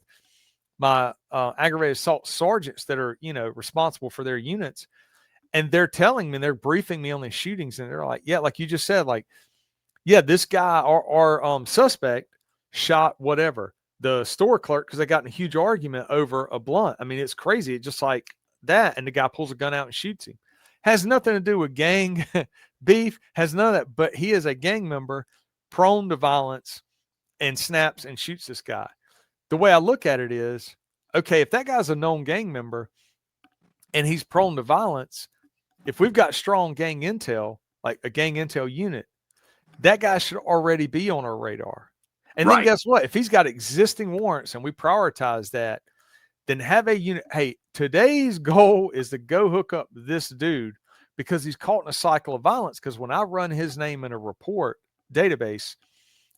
[SPEAKER 2] my aggravated assault sergeants that are, responsible for their units, and they're telling me, they're briefing me on these shootings, and they're like, yeah, like you just said, like, yeah, this guy, our suspect shot whatever the store clerk because they got in a huge argument over a blunt. I mean, it's crazy. It's just like that, and the guy pulls a gun out and shoots him. Has nothing to do with gang beef. Has none of that. But he is a gang member, prone to violence, and snaps and shoots this guy. The way I look at it is, okay, if that guy's a known gang member and he's prone to violence, if we've got strong gang intel, like a gang intel unit, that guy should already be on our radar. And then guess what? If he's got existing warrants and we prioritize that, then have a unit. Hey, today's goal is to go hook up this dude because he's caught in a cycle of violence. Because when I run his name in a report database,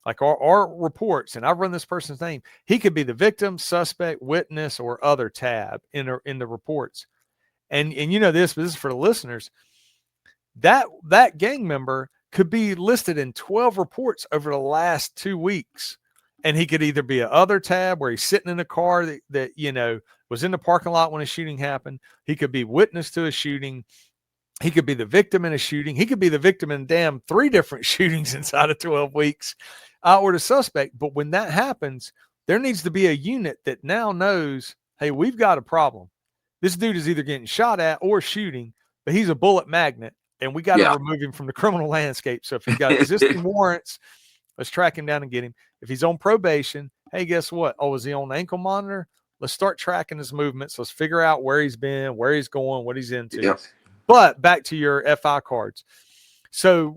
[SPEAKER 2] like our reports, and I run this person's name, he could be the victim, suspect, witness, or other tab in the reports. And you know this, but this is for the listeners. That gang member could be listed in 12 reports over the last 2 weeks. And he could either be a other tab where he's sitting in a car that was in the parking lot when a shooting happened. He could be witness to a shooting. He could be the victim in a shooting. He could be the victim in 3 different shootings inside of 12 weeks, or the suspect. But when that happens, there needs to be a unit that now knows, hey, we've got a problem. This dude is either getting shot at or shooting, but he's a bullet magnet, and we got to remove him from the criminal landscape. So if he's got existing warrants, let's track him down and get him. If he's on probation, hey, guess what? Oh, is he on ankle monitor? Let's start tracking his movements. Let's figure out where he's been, where he's going, what he's into.
[SPEAKER 1] Yep.
[SPEAKER 2] But back to your FI cards. So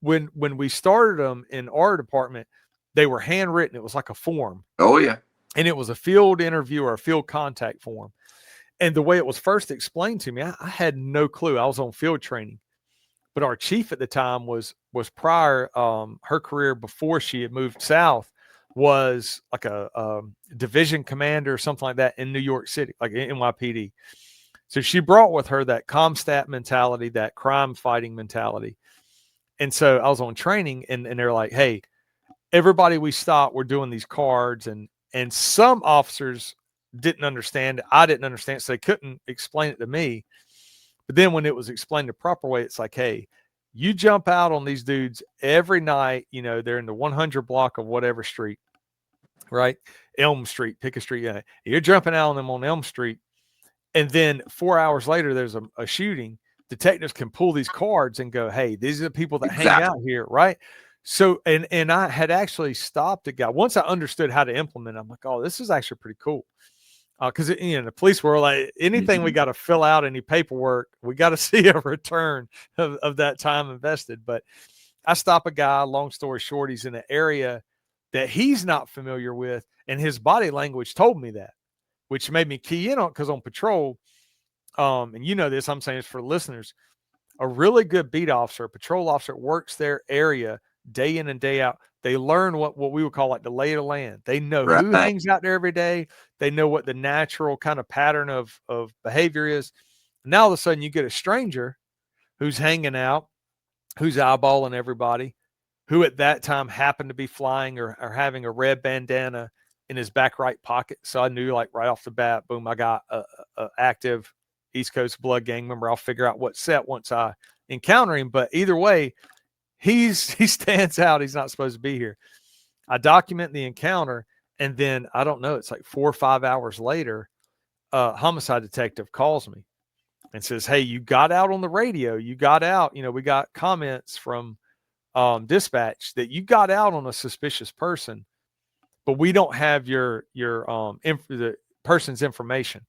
[SPEAKER 2] when we started them in our department, they were handwritten. It was like a form.
[SPEAKER 1] Oh, yeah.
[SPEAKER 2] And it was a field interview or a field contact form. And the way it was first explained to me, I had no clue. I was on field training. But our chief at the time was prior, her career before she had moved south was like a division commander or something like that in New York City, like NYPD. So she brought with her that CompStat mentality, that crime fighting mentality. And so I was on training, and they're like, hey, everybody we stop, we're doing these cards. And some officers didn't understand it. I didn't understand it, so they couldn't explain it to me. But then when it was explained the proper way, it's like, hey, you jump out on these dudes every night. They're in the 100 block of whatever street, right? Elm Street, pick a street. Yeah. You're jumping out on them on Elm Street. And then 4 hours later, there's a shooting. Detectives can pull these cards and go, hey, these are the people that hang out here, right? So, and I had actually stopped a guy. Once I understood how to implement it, I'm like, oh, this is actually pretty cool. Because the police were like, anything we got to fill out, any paperwork, we got to see a return of that time invested. But I stop a guy, long story short, he's in an area that he's not familiar with, and his body language told me that, which made me key in on, because on patrol, and this, I'm saying it's for listeners, a really good beat officer, a patrol officer, works their area day in and day out. They learn what we would call like the lay of the land. They know who hangs out there every day. They know what the natural kind of pattern of behavior is. Now all of a sudden you get a stranger who's hanging out, who's eyeballing everybody, who at that time happened to be flying or having a red bandana in his back right pocket. So I knew, like, right off the bat, boom, I got a active East Coast blood gang member. I'll figure out what set once I encounter him. But either way, he stands out. He's not supposed to be here. I document the encounter, and then I don't know, it's like 4 or 5 hours later, a homicide detective calls me, and says, hey, you got out on the radio, you got out, we got comments from dispatch that you got out on a suspicious person, but we don't have the person's information.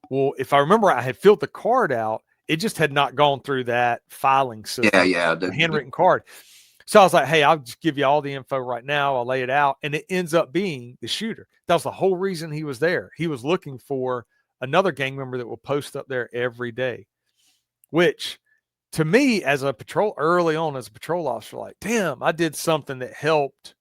[SPEAKER 2] Well, if I remember, I had filled the card out. It just had not gone through that filing system.
[SPEAKER 1] Yeah.
[SPEAKER 2] The handwritten card. So I was like, hey, I'll just give you all the info right now. I'll lay it out. And it ends up being the shooter. That was the whole reason he was there. He was looking for another gang member that will post up there every day, which to me early on as a patrol officer, like, damn, I did something that helped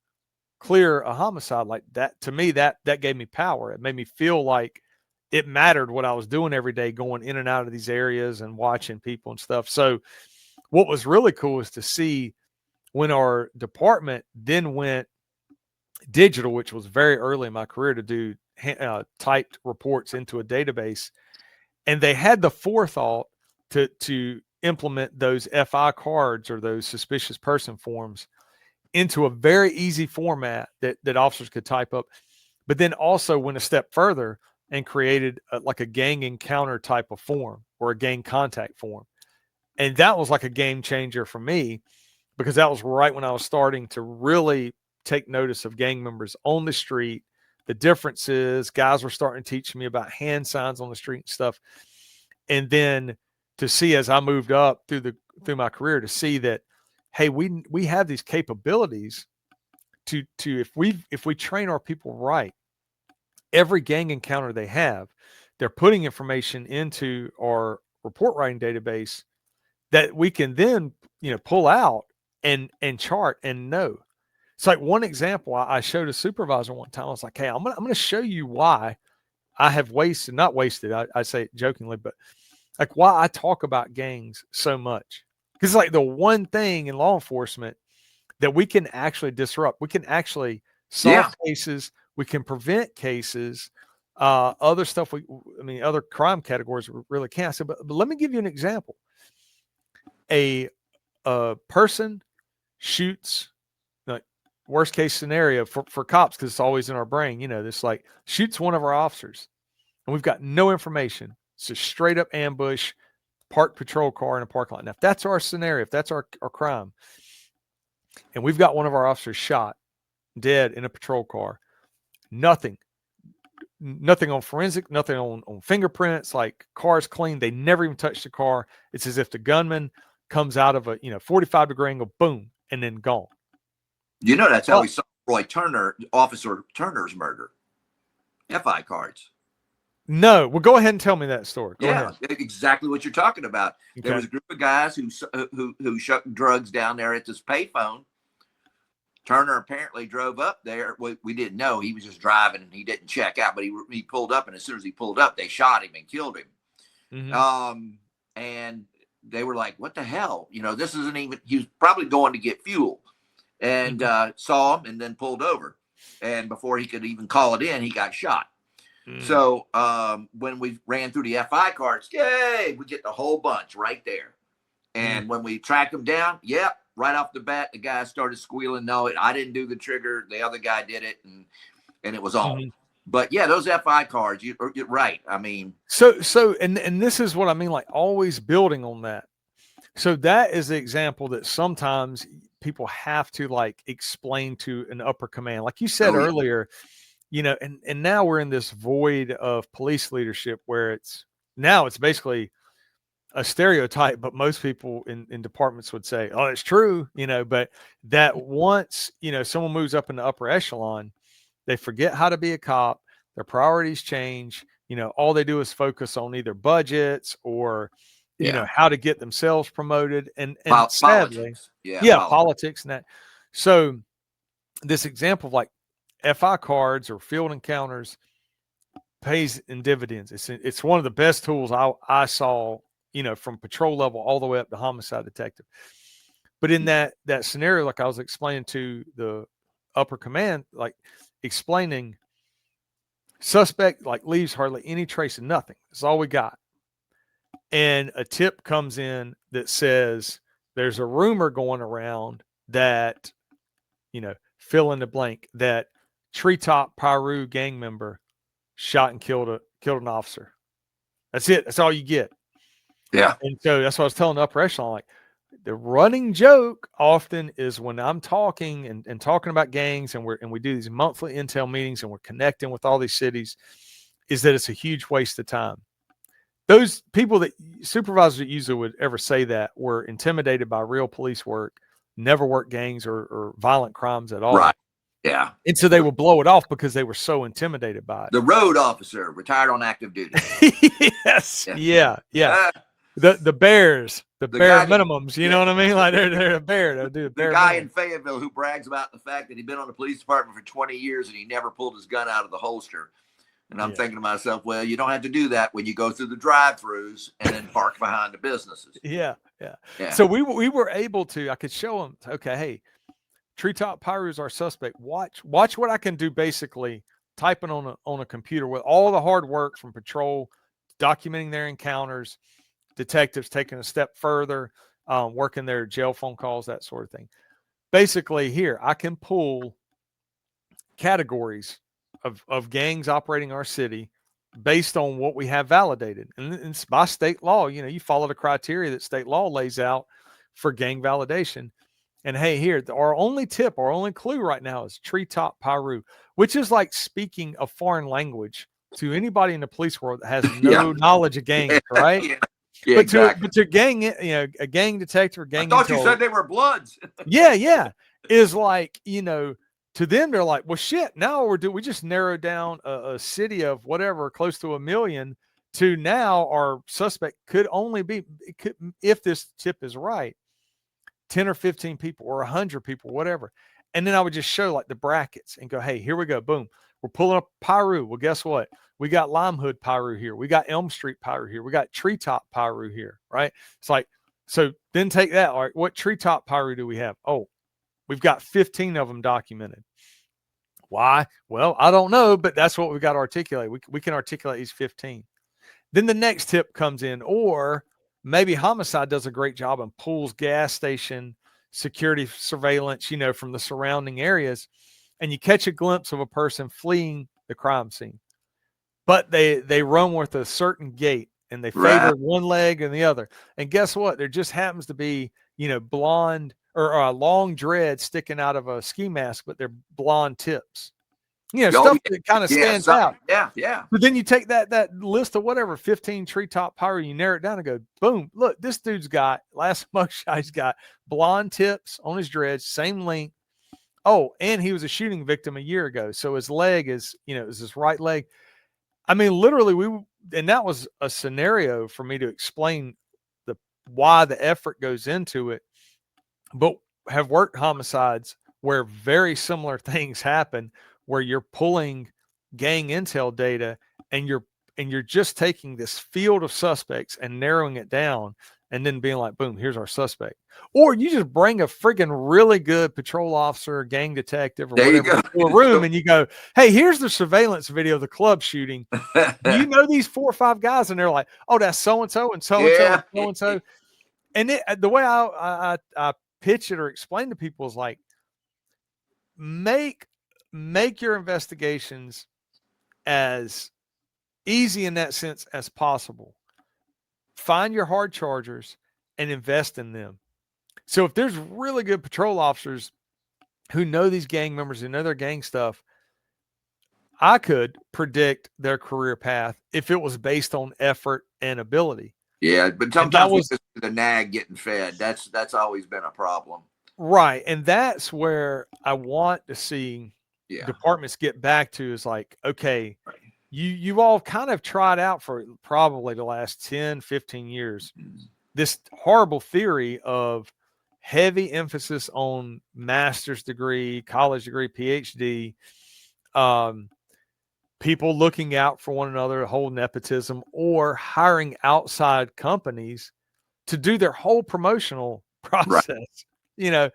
[SPEAKER 2] clear a homicide like that. To me, that gave me power. It made me feel like it mattered what I was doing every day, going in and out of these areas and watching people and stuff. So what was really cool is to see when our department then went digital, which was very early in my career, to do typed reports into a database. And they had the forethought to implement those FI cards or those suspicious person forms into a very easy format that officers could type up, but then also went a step further and created like a gang encounter type of form or a gang contact form. And that was like a game changer for me, because that was right when I was starting to really take notice of gang members on the street, the differences. Guys were starting to teach me about hand signs on the street and stuff. And then to see, as I moved up through my career, to see that, hey, we have these capabilities to if we train our people right, every gang encounter they have, they're putting information into our report writing database that we can then, pull out and chart and know. It's like one example I showed a supervisor one time. I was like, hey, I'm going to show you why I have not wasted, I say it jokingly, but like why I talk about gangs so much. Because it's like the one thing in law enforcement that we can actually disrupt. We can actually solve cases. We can prevent cases. Other stuff, other crime categories we really can't. So, but let me give you an example. A person shoots, like worst case scenario for cops, because it's always in our brain, this like shoots one of our officers, and we've got no information. It's a straight up ambush, parked patrol car in a parking lot. Now, if that's our scenario, if that's our crime, and we've got one of our officers shot, dead in a patrol car, nothing on forensic, nothing on fingerprints, like car's clean. They never even touched the car. It's as if the gunman comes out of a 45-degree angle, boom, and then gone.
[SPEAKER 1] That's how we saw Officer Turner's murder. FI cards.
[SPEAKER 2] No, well, go ahead and tell me that story. Go ahead.
[SPEAKER 1] Exactly what you're talking about.
[SPEAKER 2] Okay.
[SPEAKER 1] There was a group of guys who shot drugs down there at this payphone. Turner apparently drove up there. We didn't know. He was just driving and he didn't check out, but he pulled up, and as soon as he pulled up, they shot him and killed him. Mm-hmm. And they were like, what the hell? This isn't even, he was probably going to get fuel, and saw him and then pulled over. And before he could even call it in, he got shot. Mm. So when we ran through the FI cards, yay, we get the whole bunch right there. And when we tracked them down, right off the bat, the guy started squealing, no, I didn't do the trigger. The other guy did it, and it was on. Mm-hmm. But those FI cards, you're right.
[SPEAKER 2] So this is what I mean, like always building on that. So that is the example that sometimes people have to like explain to an upper command. Like you said earlier, and now we're in this void of police leadership where it's basically a stereotype, but most people in departments would say, oh, it's true, but that once, someone moves up in the upper echelon, they forget how to be a cop. Their priorities change. All they do is focus on either budgets or, how to get themselves promoted. And sadly, politics and that. So this example of like FI cards or field encounters pays in dividends. It's one of the best tools I saw, from patrol level all the way up to homicide detective. But in that scenario, like I was explaining to the upper command, like explaining suspect like leaves hardly any trace of nothing. That's all we got. And a tip comes in that says there's a rumor going around that, fill in the blank, that Treetop Piru gang member shot and killed an officer. That's it. That's all you get.
[SPEAKER 1] Yeah.
[SPEAKER 2] And so that's what I was telling the upper echelon. Like, the running joke often is when I'm talking and talking about gangs, and we do these monthly intel meetings and we're connecting with all these cities, is that it's a huge waste of time. Those people that supervisors that usually would ever say that were intimidated by real police work, never worked gangs or violent crimes at all.
[SPEAKER 1] Right. Yeah.
[SPEAKER 2] And so they will blow it off because they were so intimidated by it.
[SPEAKER 1] The road officer retired on active duty.
[SPEAKER 2] Yes. Yeah. The bears, the bare minimums, you know what I mean? Like they're a bear. They'll do
[SPEAKER 1] the guy in Fayetteville who brags about the fact that he'd been on the police department for 20 years and he never pulled his gun out of the holster. And I'm thinking to myself, well, you don't have to do that when you go through the drive-throughs and then park behind the businesses.
[SPEAKER 2] Yeah. So we were able to, I could show them, okay, hey, Treetop Pyro is our suspect. Watch what I can do, basically typing on a computer with all the hard work from patrol, documenting their encounters, detectives taking a step further, working their jail phone calls, that sort of thing. Basically, here I can pull categories of gangs operating our city based on what we have validated. And it's by state law. You know, you follow the criteria that state law lays out for gang validation. And hey, here, our only clue right now is Treetop Pyro, which is like speaking a foreign language to anybody in the police world that has no knowledge of gangs, right?
[SPEAKER 1] Yeah,
[SPEAKER 2] but
[SPEAKER 1] exactly.
[SPEAKER 2] to gang, a gang detective, gang.
[SPEAKER 1] I thought you said they were Bloods.
[SPEAKER 2] Yeah, is like, to them they're like, well, shit. Now we just narrowed down a city of whatever, close to 1 million, to now our suspect could only be, if this tip is right, 10 or 15 people or 100 people, whatever. And then I would just show like the brackets and go, hey, here we go. Boom. We're pulling up Pyro. Well, guess what? We got Lime Hood Pyro here. We got Elm Street Pyro here. We got Treetop Pyro here, right? It's like, so then take that. All right, what Treetop Pyro do we have? Oh, we've got 15 of them documented. Why? Well, I don't know, but that's what we've got to articulate. We can articulate these 15. Then the next tip comes in, or maybe homicide does a great job and pulls gas station security surveillance, from the surrounding areas, and you catch a glimpse of a person fleeing the crime scene. But they run with a certain gait and they favor one leg and the other. And guess what? There just happens to be, blonde or a long dread sticking out of a ski mask, but they're blonde tips. Stuff that kind of stands out.
[SPEAKER 1] Yeah.
[SPEAKER 2] But then you take that list of whatever, 15 Treetop Pyro, you narrow it down and go, boom, look, this dude's got, last mugshot, he's got blonde tips on his dreads, same length. Oh, and he was a shooting victim a year ago. So his leg is, is his right leg. I mean, literally, and that was a scenario for me to explain why the effort goes into it, but have worked homicides where very similar things happen, where you're pulling gang intel data and you're just taking this field of suspects and narrowing it down and then being like, boom, here's our suspect. Or you just bring a freaking really good patrol officer, gang detective, or whatever to a room and you go, hey, here's the surveillance video of the club shooting. Do you know these 4 or 5 guys? And they're like, oh, that's so-and-so and so-and-so and so-and-so. And the way I pitch it or explain to people is like, make your investigations as easy in that sense as possible. Find your hard chargers and invest in them. So if there's really good patrol officers who know these gang members, who know their gang stuff, I could predict their career path if it was based on effort and ability.
[SPEAKER 1] Yeah, but sometimes the nag getting fed. That's always been a problem.
[SPEAKER 2] Right. And that's where I want to see departments get back to, is like, okay, you've all kind of tried out for probably the last 10, 15 years, this horrible theory of heavy emphasis on master's degree, college degree, PhD, people looking out for one another, whole nepotism, or hiring outside companies to do their whole promotional process, and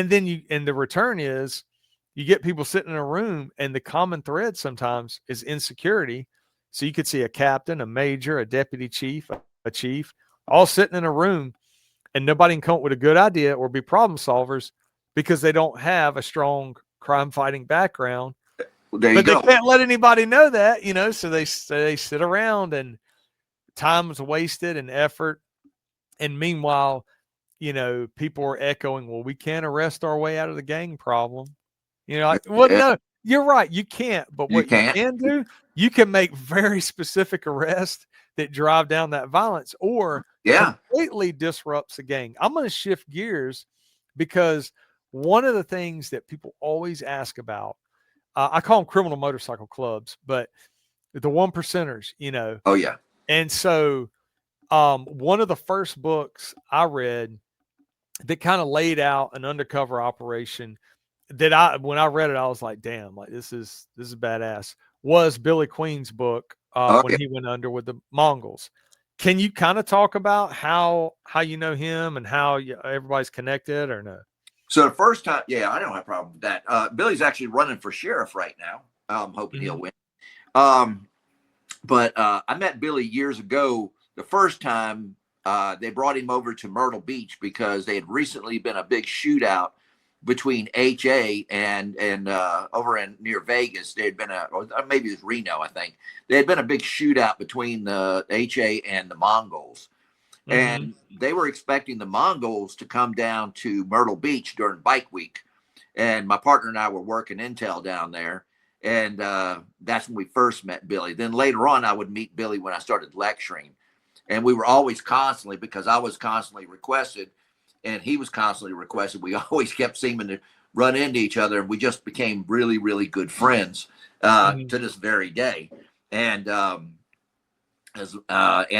[SPEAKER 2] then and the return is you get people sitting in a room and the common thread sometimes is insecurity. So you could see a captain, a major, a deputy chief, a chief, all sitting in a room and nobody can come up with a good idea or be problem solvers because they don't have a strong crime fighting background. But they can't let anybody know that, so they sit around and time's wasted and effort. And meanwhile, people are echoing, well, we can't arrest our way out of the gang problem. Well,
[SPEAKER 1] Yeah,
[SPEAKER 2] no, you're right. You can't. But
[SPEAKER 1] you
[SPEAKER 2] what you
[SPEAKER 1] can't.
[SPEAKER 2] can do, you can make very specific arrests that drive down that violence or
[SPEAKER 1] Yeah.
[SPEAKER 2] completely disrupts the gang. I'm going to shift gears because one of the things that people always ask about, I call them criminal motorcycle clubs, but the one percenters,
[SPEAKER 1] Oh yeah.
[SPEAKER 2] And so one of the first books I read that kind of laid out an undercover operation that when I read it, I was like, damn, like this is badass, was Billy Queen's book
[SPEAKER 1] Oh
[SPEAKER 2] when
[SPEAKER 1] yeah.
[SPEAKER 2] he went under with the Mongols. Can you kind of talk about how you know him and how everybody's connected or no?
[SPEAKER 1] So the first time, yeah, I don't have a problem with that. Billy's actually running for sheriff right now. I'm hoping he'll win. But I met Billy years ago. The first time they brought him over to Myrtle Beach because they had recently been a big shootout between HA and over in near Vegas. There had been or maybe it was Reno, I think. There had been a big shootout between the HA and the Mongols. And they were expecting the Mongols to come down to Myrtle Beach during Bike Week. And my partner and I were working intel down there. And that's when we first met Billy. Then later on, I would meet Billy when I started lecturing. And we were always constantly, because I was constantly requested and he was constantly requested, we always kept seeming to run into each other. And we just became really, really good friends to this very day. And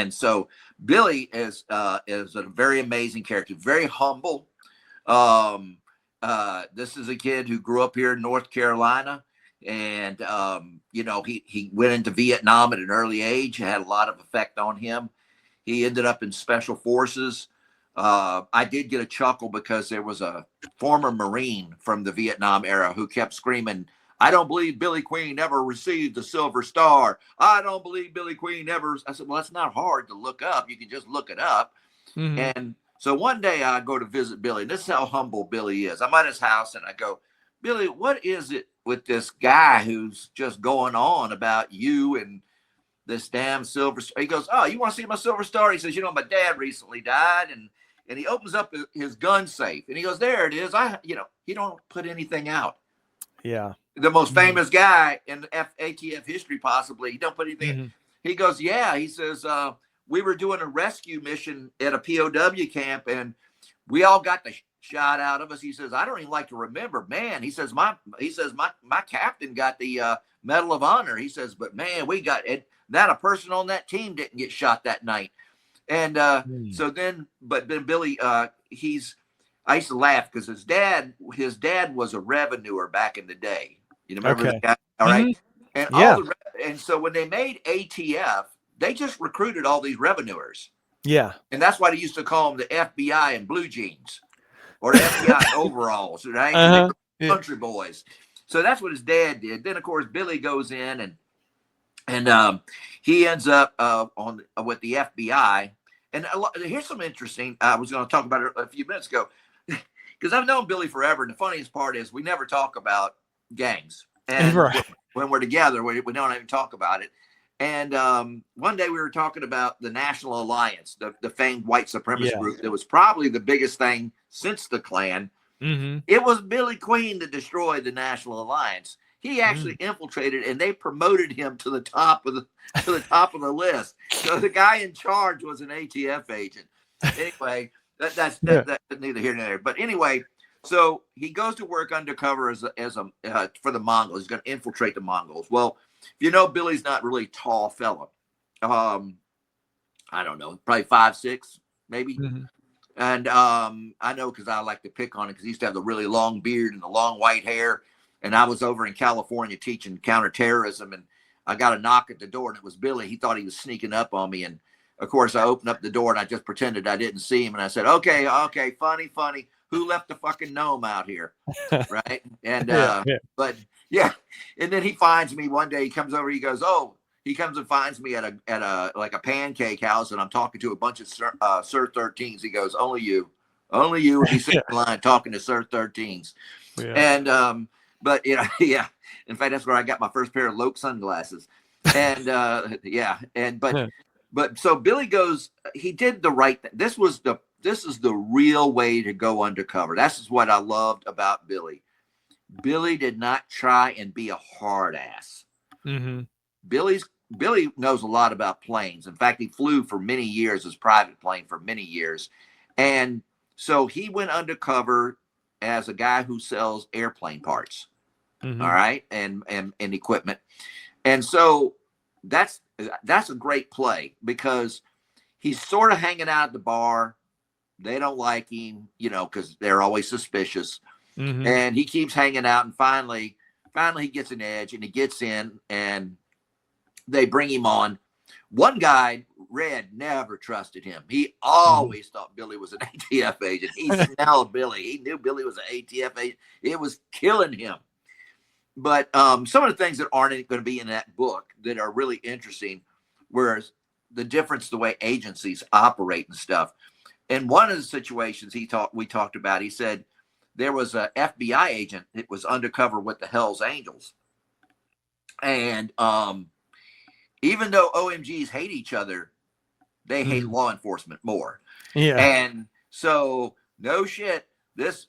[SPEAKER 1] so Billy is a very amazing character, very humble. This is a kid who grew up here in North Carolina. And, he went into Vietnam at an early age, had a lot of effect on him. He ended up in special forces. I did get a chuckle because there was a former Marine from the Vietnam era who kept screaming, I don't believe Billy Queen ever received the Silver Star. I don't believe Billy Queen ever. I said, well, that's not hard to look up. You can just look it up. And so one day I go to visit Billy, and this is how humble Billy is. I'm at his house and I go, Billy, what is it with this guy who's just going on about you and this damn Silver Star? He goes, oh, you want to see my Silver Star? He says, my dad recently died. And he opens up his gun safe and he goes, there it is. He don't put anything out.
[SPEAKER 2] Yeah.
[SPEAKER 1] The most famous guy in ATF history, possibly. He don't put anything. He goes, yeah. He says, we were doing a rescue mission at a POW camp and we all got the shot out of us. He says, I don't even like to remember, man. He says, my captain got the Medal of Honor. He says, but man, we got it. Not a person on that team didn't get shot that night. And but then Billy, I used to laugh because his dad was a revenuer back in the day. You remember that guy? All right. And so when they made ATF, they just recruited all these revenuers.
[SPEAKER 2] Yeah.
[SPEAKER 1] And that's why they used to call them the FBI in blue jeans or the FBI in overalls, right? Country boys. So that's what his dad did. Then of course Billy goes in and he ends up with the FBI. And here's some interesting. I was going to talk about it a few minutes ago because I've known Billy forever. And the funniest part is we never talk about gangs. And when we're together, we don't even talk about it. And one day we were talking about the National Alliance, the famed white supremacist group that was probably the biggest thing since the Klan. It was Billy Queen that destroyed the National Alliance. He actually infiltrated, and they promoted him to the top of the list. So the guy in charge was an ATF agent. Anyway, that's neither here nor there. But anyway, so he goes to work undercover as for the Mongols. He's going to infiltrate the Mongols. Well, Billy's not really a tall fella. I don't know, probably 5'6", maybe. And I know because I like to pick on him because he used to have the really long beard and the long white hair. And I was over in California teaching counterterrorism, and I got a knock at the door, and it was Billy. He thought he was sneaking up on me. And, of course, I opened up the door, and I just pretended I didn't see him. And I said, okay, funny. Who left the fucking gnome out here? Right? And but, yeah. And then he finds me one day. He comes over. He goes, he comes and finds me at a like a pancake house, and I'm talking to a bunch of Sir 13s. He goes, only you would be sitting in line talking to Sir 13s. Yeah. And but in fact, that's where I got my first pair of Loke sunglasses. And but But so Billy goes, he did the right thing. This is the real way to go undercover. That's what I loved about Billy. Billy did not try and be a hard ass.
[SPEAKER 2] Mm-hmm.
[SPEAKER 1] Billy knows a lot about planes. In fact, he flew for many years, his private plane for many years. And so he went undercover as a guy who sells airplane parts.
[SPEAKER 2] Mm-hmm.
[SPEAKER 1] All right. And equipment. And so that's a great play because he's sort of hanging out at the bar. They don't like him, because they're always suspicious.
[SPEAKER 2] Mm-hmm.
[SPEAKER 1] And he keeps hanging out. And finally he gets an edge and he gets in and they bring him on. One guy, Red, never trusted him. He always thought Billy was an ATF agent. He smelled Billy. He knew Billy was an ATF agent. It was killing him. But some of the things that aren't going to be in that book that are really interesting, whereas the difference, the way agencies operate and stuff. And one of the situations we talked about, he said there was a FBI agent that was undercover with the Hells Angels. And even though OMGs hate each other, they hate law enforcement more.
[SPEAKER 2] Yeah.
[SPEAKER 1] And so no shit, this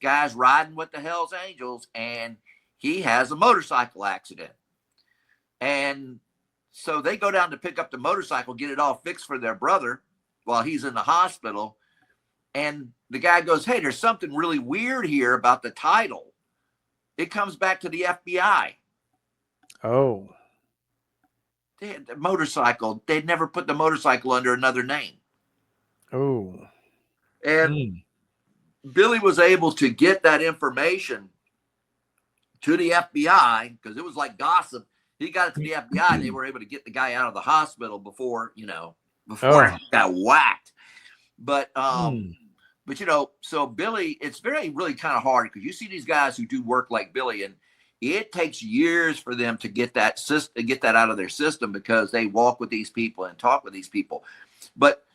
[SPEAKER 1] guy's riding with the Hells Angels and he has a motorcycle accident. And so they go down to pick up the motorcycle, get it all fixed for their brother while he's in the hospital. And the guy goes, hey, there's something really weird here about the title. It comes back to the FBI.
[SPEAKER 2] Oh.
[SPEAKER 1] They had the motorcycle. They'd never put the motorcycle under another name.
[SPEAKER 2] Oh.
[SPEAKER 1] And Billy was able to get that information to the FBI because it was like gossip. He got it to the FBI and they were able to get the guy out of the hospital before he got whacked. But so Billy, it's really kind of hard because you see these guys who do work like Billy, and it takes years for them to get that out of their system because they walk with these people and talk with these people. But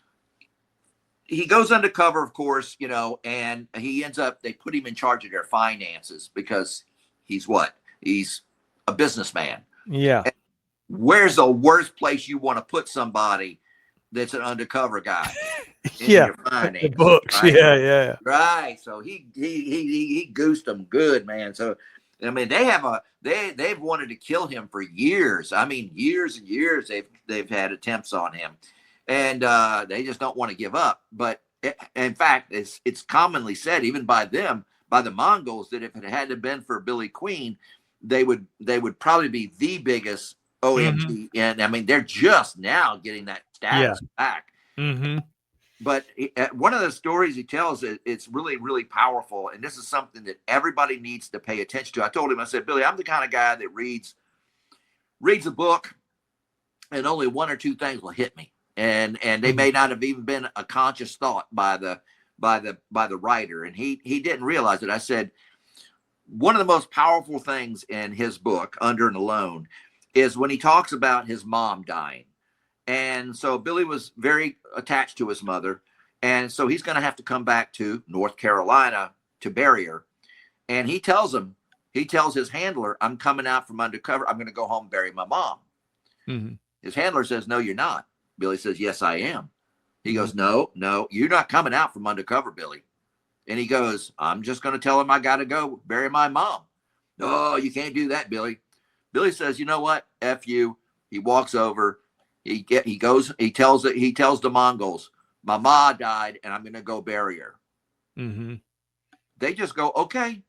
[SPEAKER 1] he goes undercover, of course, and he ends up, they put him in charge of their finances because he's a businessman.
[SPEAKER 2] Yeah.
[SPEAKER 1] And where's the worst place you want to put somebody that's an undercover guy?
[SPEAKER 2] Yeah. The books. Right? Yeah.
[SPEAKER 1] Right. So he goosed them good, man. So, I mean, they've wanted to kill him for years. I mean, years and years they've had attempts on him. And they just don't want to give up. But in fact, it's commonly said, even by them, by the Mongols, that if it hadn't been for Billy Queen, they would probably be the biggest OMG. Mm-hmm. And I mean, they're just now getting that status back.
[SPEAKER 2] Mm-hmm.
[SPEAKER 1] But one of the stories he tells, it's really, really powerful. And this is something that everybody needs to pay attention to. I told him, I said, Billy, I'm the kind of guy that reads a book and only one or two things will hit me. And they may not have even been a conscious thought by the writer. And he didn't realize it. I said, one of the most powerful things in his book, Under and Alone, is when he talks about his mom dying. And so Billy was very attached to his mother. And so he's going to have to come back to North Carolina to bury her. And he tells his handler, I'm coming out from undercover. I'm going to go home and bury my mom. Mm-hmm. His handler says, no, you're not. Billy says, yes, I am. He goes, no, you're not coming out from undercover, Billy. And he goes, I'm just going to tell him I got to go bury my mom. No, you can't do that, Billy. Billy says, you know what? F you. He walks over. He tells the Mongols, my ma died and I'm going to go bury her. Mm-hmm. They just go, okay.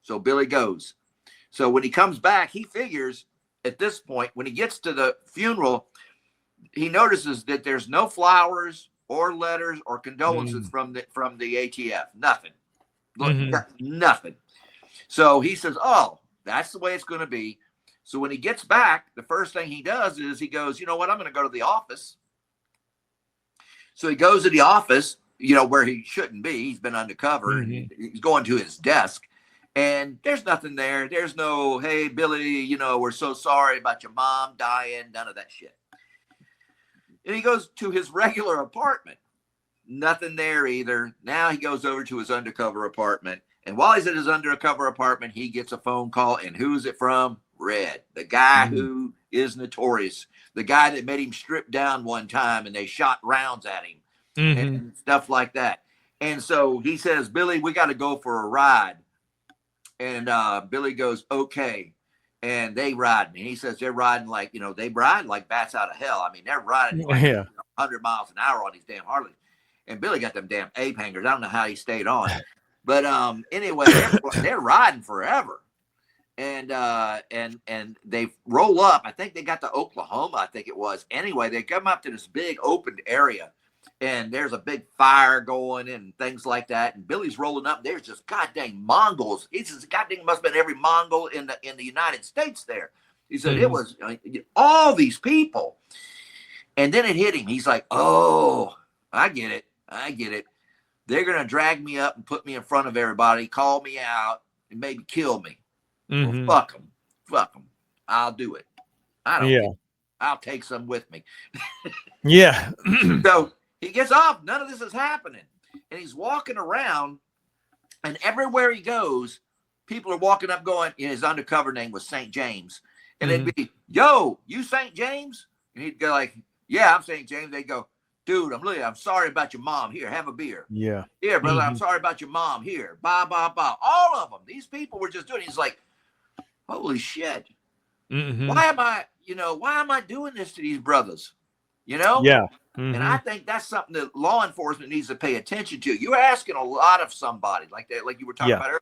[SPEAKER 1] So Billy goes. So when he comes back, he figures at this point, when he gets to the funeral, he notices that there's no flowers or letters or condolences from the ATF. Nothing. Nothing. So he says, oh, that's the way it's going to be. So when he gets back, the first thing he does is he goes, you know what? I'm going to go to the office. So he goes to the office, where he shouldn't be. He's been undercover. Mm-hmm. And he's going to his desk. And there's nothing there. There's no, hey, Billy, we're so sorry about your mom dying. None of that shit. And he goes to his regular apartment. Nothing there either. Now he goes over to his undercover apartment. And while he's at his undercover apartment, he gets a phone call. And who's it from? Red, the guy who is notorious. The guy that made him strip down one time and they shot rounds at him and stuff like that. And so he says, Billy, we got to go for a ride. And Billy goes, okay. And they ride. And he says they're riding like, they ride like bats out of hell. I mean, they're riding like 100 miles an hour on these damn Harleys. And Billy got them damn ape hangers. I don't know how he stayed on. But anyway, they're riding forever. And they roll up. I think they got to Oklahoma, I think it was. Anyway, they come up to this big open area. And there's a big fire going and things like that. And Billy's rolling up. There's just goddamn Mongols. He says, goddamn, must have been every Mongol in the United States there. He said, it was all these people. And then it hit him. He's like, oh, I get it. They're going to drag me up and put me in front of everybody, call me out, and maybe kill me. Well, fuck them. I'll do it. I don't care. I'll take some with me. So he gets off. None of this is happening. And he's walking around, and everywhere he goes, people are walking up going, his undercover name was St. James. And they'd be, yo, you St. James? And he'd go like, yeah, I'm St. James. They'd go, dude, I'm sorry about your mom. Here, have a beer. Yeah. Here, brother, I'm sorry about your mom. Here, blah. All of them. These people were just doing it. He's like, holy shit. Why am I doing this to these brothers? Yeah. And I think that's something that law enforcement needs to pay attention to. You're asking a lot of somebody like that, like you were talking about earlier.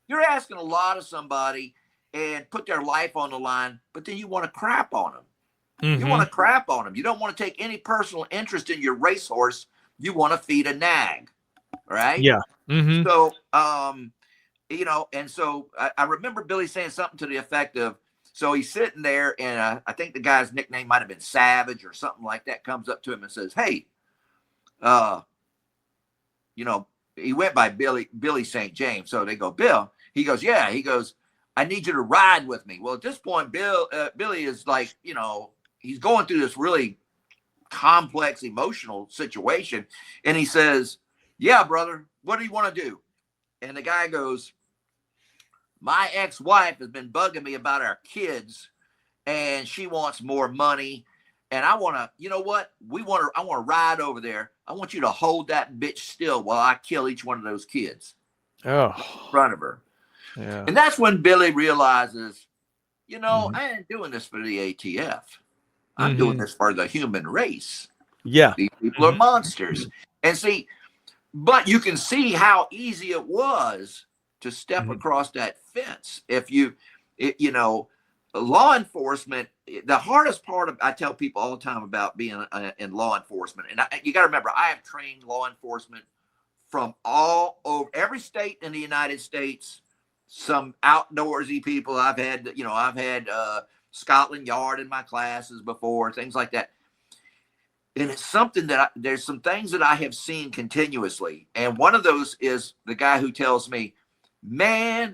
[SPEAKER 1] You're asking a lot of somebody and put their life on the line, but then you want to crap on them. You want to crap on them. You don't want to take any personal interest in your racehorse. You want to feed a nag, right? Yeah. So, and so I remember Billy saying something to the effect of, so he's sitting there, and I think the guy's nickname might have been Savage or something like that, comes up to him and says, hey, he went by Billy St. James. So they go, Bill. He goes, yeah. He goes, I need you to ride with me. Well, at this point, Billy is like, he's going through this really complex emotional situation. And he says, yeah, brother, what do you want to do? And the guy goes, my ex-wife has been bugging me about our kids, and she wants more money. And I want to, you know what? I want to ride over there. I want you to hold that bitch still while I kill each one of those kids in front of her. Yeah. And that's when Billy realizes, I ain't doing this for the ATF. I'm doing this for the human race. Yeah. These people are monsters. And see, but you can see how easy it was to step across that fence. If law enforcement, the hardest part I tell people all the time about being in law enforcement, and you got to remember, I have trained law enforcement from all over every state in the United States. Some outdoorsy people I've had Scotland Yard in my classes before, things like that. And it's something that there's some things that I have seen continuously. And one of those is the guy who tells me,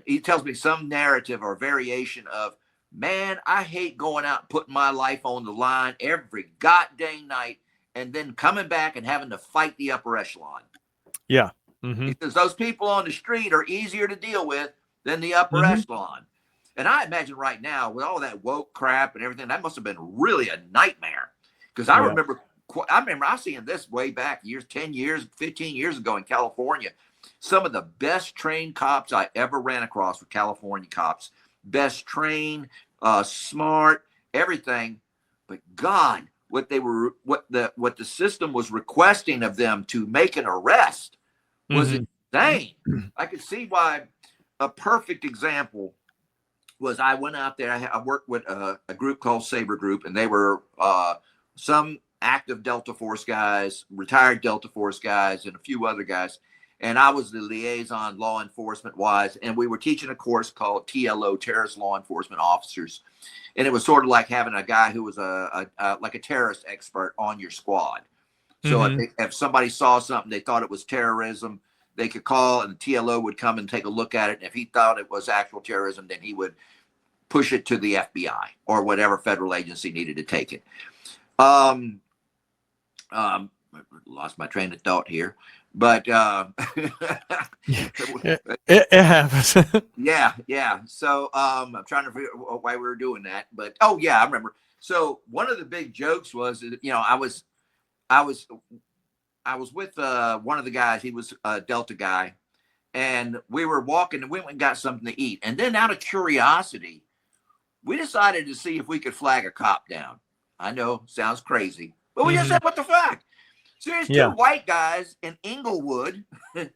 [SPEAKER 1] he tells me some narrative or variation of, man, I hate going out and putting my life on the line every goddamn night and then coming back and having to fight the upper echelon. Yeah. He says those people on the street are easier to deal with than the upper echelon. And I imagine right now with all that woke crap and everything, that must have been really a nightmare. Because I remember I seen this way back 10 years, 15 years ago in California. Some of the best trained cops I ever ran across were California cops. Best trained, smart, everything. But God, what the system was requesting of them to make an arrest was insane. I could see why. A perfect example was I went out there. I worked with a group called Saber Group, and they were some active Delta Force guys, retired Delta Force guys, and a few other guys. And I was the liaison law enforcement wise. And we were teaching a course called TLO, Terrorist Law Enforcement Officers. And it was sort of like having a guy who was like a terrorist expert on your squad. So if somebody saw something, they thought it was terrorism, they could call and the TLO would come and take a look at it. And if he thought it was actual terrorism, then he would push it to the FBI or whatever federal agency needed to take it. Lost my train of thought here. But
[SPEAKER 2] it happens.
[SPEAKER 1] yeah. So I'm trying to figure out why we were doing that. But oh yeah, I remember. So one of the big jokes was, I was I was with one of the guys. He was a Delta guy, and we were walking and we went and got something to eat. And then out of curiosity, we decided to see if we could flag a cop down. I know, sounds crazy, but we just said, what the fuck? So there's two white guys in Inglewood, and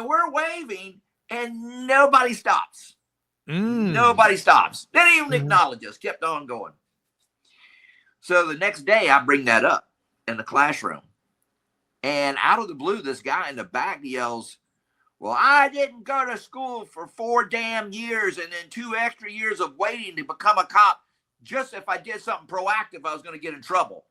[SPEAKER 1] we're waving, and nobody stops. Nobody stops. They didn't even acknowledge us. Kept on going. So the next day, I bring that up in the classroom, and out of the blue, this guy in the back yells, "Well, I didn't go to school for 4 damn years and then 2 extra years of waiting to become a cop. Just if I did something proactive, I was going to get in trouble."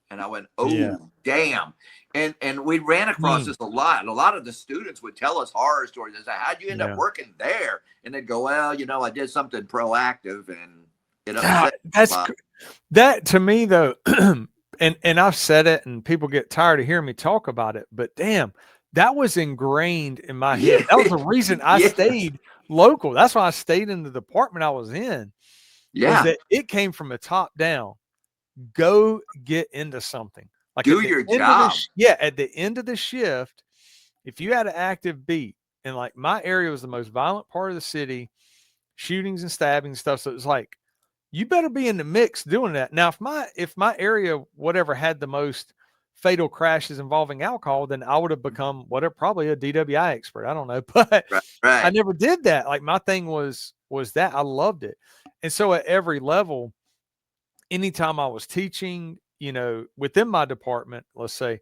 [SPEAKER 1] And I went, "Oh, damn." And we ran across this a lot. And a lot of the students would tell us horror stories. They say, "How'd you end up working there?" And they'd go, "Well, I did something proactive." And it upset
[SPEAKER 2] that to me, though, and I've said it, and people get tired of hearing me talk about it, but damn, that was ingrained in my head. That was the reason I stayed local. That's why I stayed in the department I was in. Was that it came from the top down. Go get into something. Like
[SPEAKER 1] do your job.
[SPEAKER 2] At the end of the shift, if you had an active beat, and like my area was the most violent part of the city, shootings and stabbing and stuff. So it was like, you better be in the mix doing that. Now, if my area, whatever, had the most fatal crashes involving alcohol, then I would have become probably a DWI expert. I don't know, but I never did that. Like my thing was that I loved it. And so at every level, anytime I was teaching, within my department, let's say,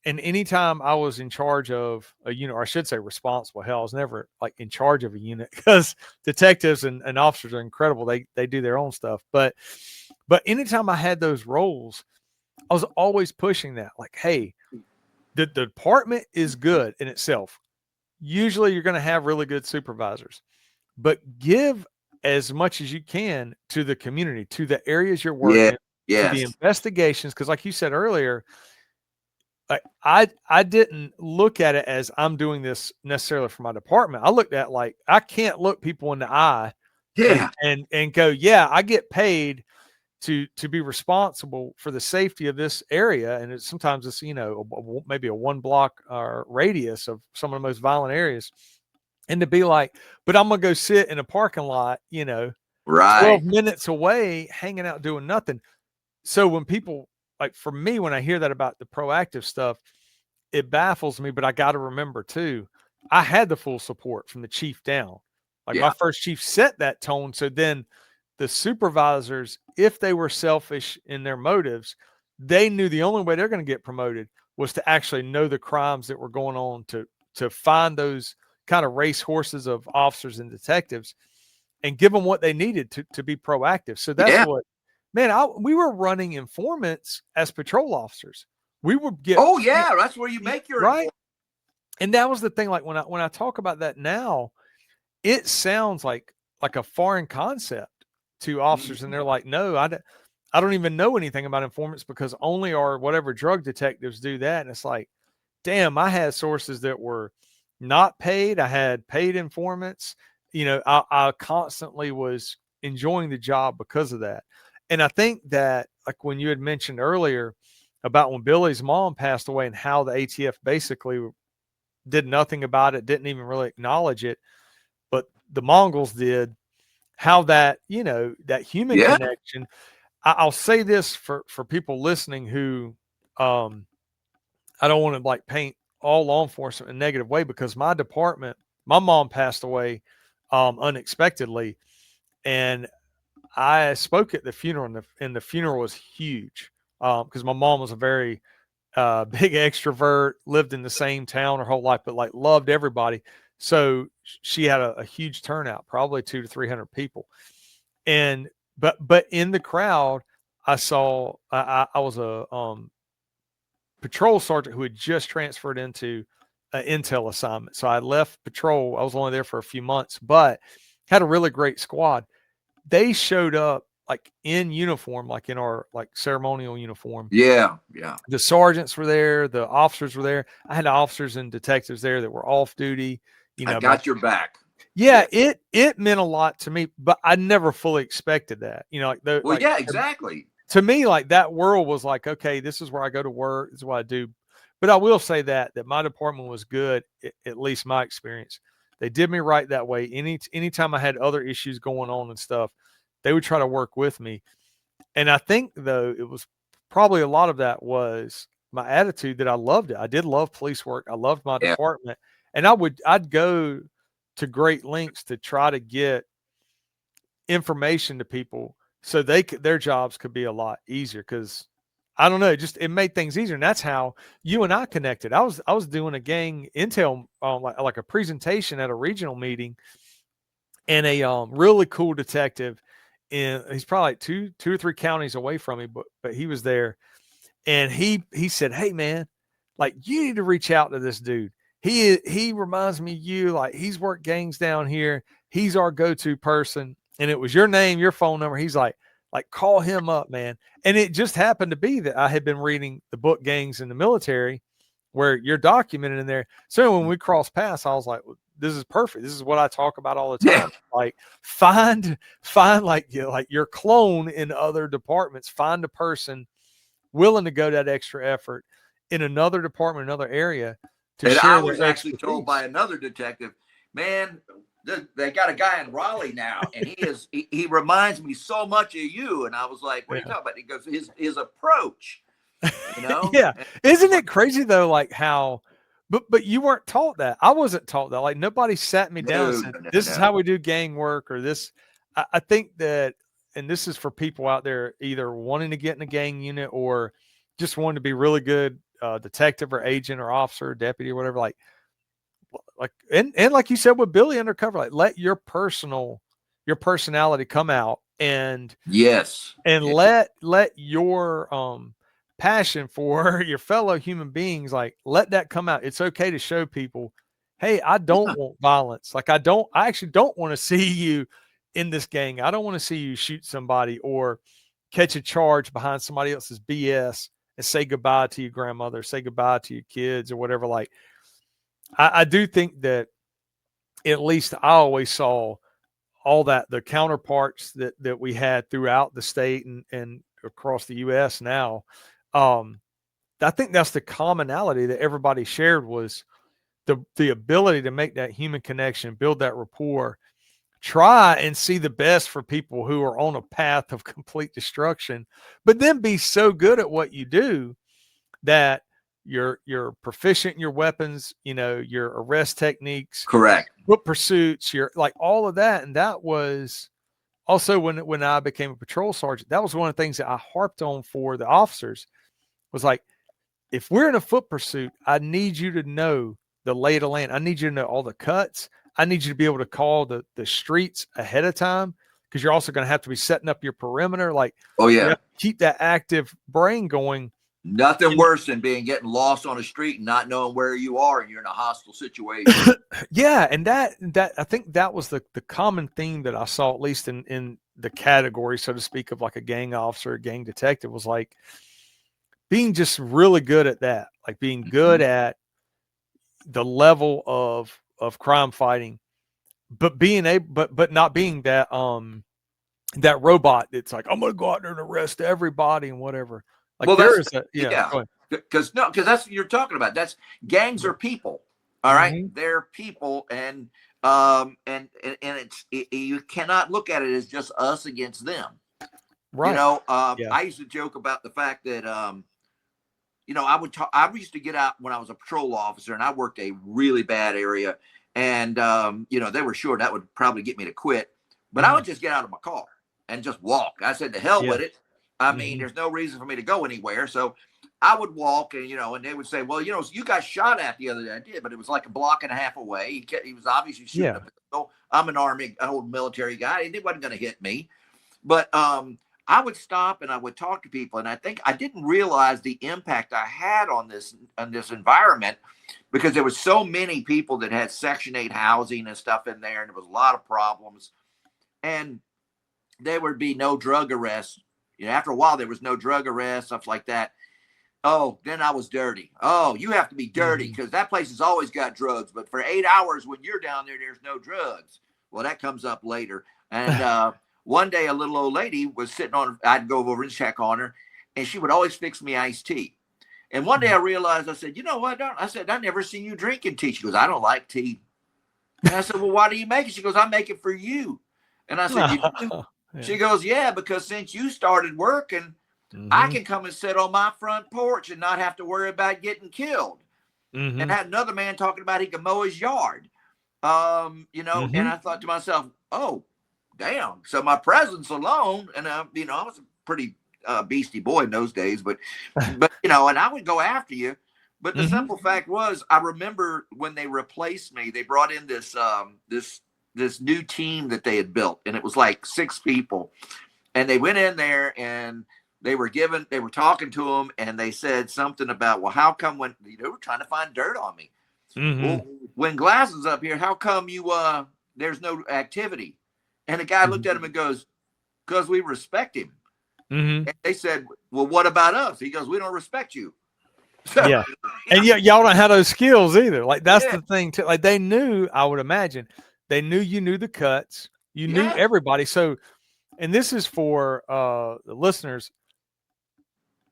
[SPEAKER 2] and anytime I was in charge of a unit, or I should say responsible, hell, I was never like in charge of a unit, because detectives and officers are incredible. They do their own stuff. But anytime I had those roles, I was always pushing that. Like, hey, the department is good in itself. Usually you're going to have really good supervisors, but give as much as you can to the community, to the areas you're working, to the investigations. Because like you said earlier, like I didn't look at it as I'm doing this necessarily for my department. I looked at like, I can't look people in the eye and go, yeah, I get paid to be responsible for the safety of this area. And sometimes it's, maybe a 1 block radius of some of the most violent areas. And to be like, but I'm going to go sit in a parking lot, 12 minutes away, hanging out, doing nothing. So when people, like for me, when I hear that about the proactive stuff, it baffles me, but I got to remember too, I had the full support from the chief down. Like my first chief set that tone. So then the supervisors, if they were selfish in their motives, they knew the only way they're going to get promoted was to actually know the crimes that were going on, to find those kind of race horses of officers and detectives and give them what they needed to be proactive. So that's what, man, we were running informants as patrol officers. We would get,
[SPEAKER 1] that's where you make your
[SPEAKER 2] right. And that was the thing. Like when I talk about that now, it sounds like a foreign concept to officers, and they're like, no, I don't even know anything about informants, because only our whatever drug detectives do that. And it's like, damn, I had sources that were not paid. I had paid informants. I constantly was enjoying the job because of that. And I think that, like when you had mentioned earlier about when Billy's mom passed away and how the ATF basically did nothing about it, didn't even really acknowledge it, but the Mongols did, how that, that human connection. I'll say this for people listening who, I don't want to like paint all law enforcement in a negative way, because my department, my mom passed away unexpectedly, and I spoke at the funeral, and the funeral was huge because my mom was a very big extrovert, lived in the same town her whole life, but like loved everybody. So she had a huge turnout, probably 200 to 300 people. And but in the crowd, I saw I was a patrol sergeant who had just transferred into an intel assignment. So I left patrol. I was only there for a few months, but had a really great squad. They showed up like in uniform, like in our like ceremonial uniform.
[SPEAKER 1] Yeah. Yeah.
[SPEAKER 2] The sergeants were there, the officers were there. I had officers and detectives there that were off duty. You
[SPEAKER 1] I
[SPEAKER 2] know,
[SPEAKER 1] got your back.
[SPEAKER 2] yeah, it meant a lot to me, but I never fully expected that. You know,
[SPEAKER 1] Well, yeah, exactly.
[SPEAKER 2] to me, like that world was like, okay, this is where I go to work, this is what I do. But I will say that my department was good, at least my experience. They did me right that way. Anytime I had other issues going on and stuff, they would try to work with me. And I think though it was probably a lot of that was my attitude that I loved it. I did love police work. I loved my
[SPEAKER 1] Yeah.
[SPEAKER 2] department, and I'd go to great lengths to try to get information to people so their jobs could be a lot easier, because I don't know, it made things easier. And that's how you and I connected. I was doing a gang intel, like a presentation at a regional meeting, and a really cool detective, and he's probably like two or three counties away from me, but he was there, and he said, "Hey man, like you need to reach out to this dude. He reminds me of you. Like he's worked gangs down here. He's our go-to person." And it was your name, your phone number. He's like call him up, man. And it just happened to be that I had been reading the book Gangs in the Military, where you're documented in there. So when we crossed paths, I was like, well, this is perfect. This is what I talk about all the time.
[SPEAKER 1] Yeah.
[SPEAKER 2] Like find like like your clone in other departments. Find a person willing to go that extra effort in another department, another area to
[SPEAKER 1] And
[SPEAKER 2] share
[SPEAKER 1] I
[SPEAKER 2] their
[SPEAKER 1] was actually told
[SPEAKER 2] expertise.
[SPEAKER 1] by another detective, man, they got a guy in Raleigh now, and he reminds me so much of you. And I was like, what are you
[SPEAKER 2] Yeah.
[SPEAKER 1] talking about? He goes, his approach, you know?
[SPEAKER 2] Yeah.
[SPEAKER 1] And
[SPEAKER 2] Isn't it crazy though? Like how, but you weren't taught that. I wasn't taught that. Like nobody sat me down and
[SPEAKER 1] no,
[SPEAKER 2] said,
[SPEAKER 1] no, no,
[SPEAKER 2] this is
[SPEAKER 1] no.
[SPEAKER 2] how we do gang work, or this. I think that, and this is for people out there either wanting to get in a gang unit or just wanting to be really good detective or agent or officer, or deputy or whatever. Like, and like you said with Billy Undercover, like let your personality come out, and
[SPEAKER 1] Yes. Yeah.
[SPEAKER 2] let your passion for your fellow human beings, like let that come out. It's okay to show people, hey, I don't want violence. Like I actually don't want to see you in this gang. I don't want to see you shoot somebody or catch a charge behind somebody else's BS and say goodbye to your grandmother, say goodbye to your kids or whatever. Like I do think that at least I always saw all that the counterparts that we had throughout the state and across the US now. I think that's the commonality that everybody shared, was the ability to make that human connection, build that rapport, try and see the best for people who are on a path of complete destruction, but then be so good at what you do that you're proficient in your weapons, your arrest techniques,
[SPEAKER 1] Correct.
[SPEAKER 2] foot pursuits, your like all of that. And that was also when I became a patrol sergeant, that was one of the things that I harped on for the officers, was like, if we're in a foot pursuit, I need you to know the lay of the land. I need you to know all the cuts. I need you to be able to call the streets ahead of time, because you're also going to have to be setting up your perimeter. Like
[SPEAKER 1] Oh
[SPEAKER 2] you
[SPEAKER 1] yeah.
[SPEAKER 2] have to keep that active brain going.
[SPEAKER 1] Nothing worse than getting lost on the street and not knowing where you are, and you're in a hostile situation.
[SPEAKER 2] Yeah, and that I think that was the common theme that I saw, at least in the category, so to speak, of like a gang officer, a gang detective, was like being just really good at that, like being good at the level of crime fighting, but being able, but not being that robot. It's like, I'm gonna go out there and arrest everybody and whatever. Like
[SPEAKER 1] Well,
[SPEAKER 2] there
[SPEAKER 1] that's
[SPEAKER 2] is a
[SPEAKER 1] yeah,
[SPEAKER 2] go ahead.
[SPEAKER 1] because that's what you're talking about. That's gangs are people. All right,
[SPEAKER 2] Mm-hmm.
[SPEAKER 1] they're people, and you cannot look at it as just us against them.
[SPEAKER 2] Right. Yeah.
[SPEAKER 1] I used to joke about the fact that I used to get out when I was a patrol officer, and I worked a really bad area, and they were sure that would probably get me to quit, but I would just get out of my car and just walk. I said, to hell
[SPEAKER 2] Yeah.
[SPEAKER 1] with it. I mean, there's no reason for me to go anywhere. So I would walk, and and they would say, well, you got shot at the other day. I did, but it was like a block and a half away. He was obviously shooting
[SPEAKER 2] Yeah.
[SPEAKER 1] a pistol. I'm an old military guy. He wasn't going to hit me. But I would stop and I would talk to people, and I think I didn't realize the impact I had on this environment, because there was so many people that had Section 8 housing and stuff in there, and there was a lot of problems. And there would be no drug arrests. After a while, there was no drug arrests, stuff like that. Oh, then I was dirty. Oh, you have to be dirty because that place has always got drugs. But for 8 hours when you're down there, there's no drugs. Well, that comes up later. And one day, a little old lady was sitting on, I'd go over and check on her, and she would always fix me iced tea. And one day I realized, I said, you know what? I said, I never seen you drinking tea. She goes, I don't like tea. And I said, well, why do you make it? She goes, I make it for you. And I said, you do? Yeah. She goes, yeah, because since you started working, I can come and sit on my front porch and not have to worry about getting killed. And I had another man talking about he could mow his yard. And I thought to myself, oh, damn. So my presence alone, and I was a pretty beastie boy in those days, but and I would go after you. But the simple fact was, I remember when they replaced me, they brought in this new team that they had built, and it was like 6 people, and they went in there and they were talking to them, and they said something about, well, how come when they were trying to find dirt on me? Well, when Glass is up here, how come there's no activity? And the guy looked at him and goes, because we respect him. And they said, well, what about us? He goes, we don't respect you. So,
[SPEAKER 2] yeah. And y'all don't have those skills either. Like, that's the thing too. Like, they knew, I would imagine, they knew you knew the cuts, you knew everybody. So, and this is for the listeners.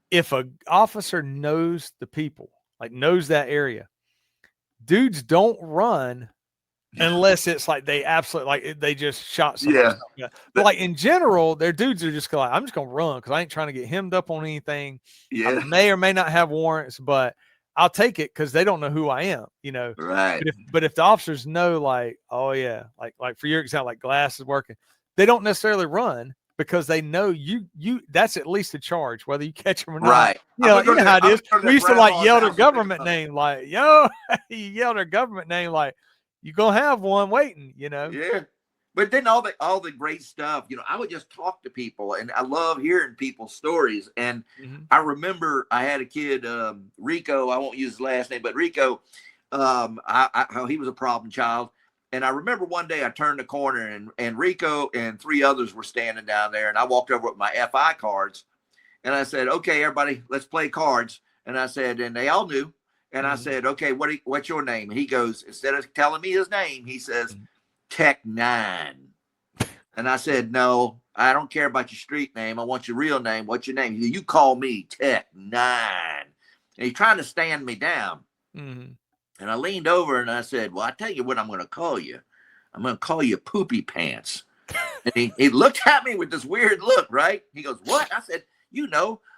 [SPEAKER 2] If a officer knows the people, like knows that area, dudes don't run unless it's like they absolutely, like they just shot somebody. Yeah. But like in general, their dudes are just like, I'm just gonna run because I ain't trying to get hemmed up on anything. I may or may not have warrants, but I'll take it because they don't know who I am,
[SPEAKER 1] Right.
[SPEAKER 2] But if the officers know, like, oh yeah, like for your example, like Glass is working, they don't necessarily run because they know you that's at least a charge, whether you catch them or not.
[SPEAKER 1] Right.
[SPEAKER 2] You know how it is. We used to like yell their government name, like, yo, you yell their government name, like, you're gonna have one waiting,
[SPEAKER 1] Yeah. But then all the great stuff, I would just talk to people, and I love hearing people's stories. And I remember I had a kid, Rico, I won't use his last name, but Rico, he was a problem child. And I remember one day I turned the corner, and Rico and 3 others were standing down there, and I walked over with my FI cards, and I said, okay, everybody, let's play cards. And I said, and they all knew. And I said, okay, what's your name? And he goes, instead of telling me his name, he says, Tech 9. And I said, no, I don't care about your street name. I want your real name. What's your name? You call me Tech 9. And he's trying to stand me down. And I leaned over and I said, well, I tell you what I'm going to call you. I'm going to call you Poopy Pants. And he looked at me with this weird look, right? He goes, what? I said,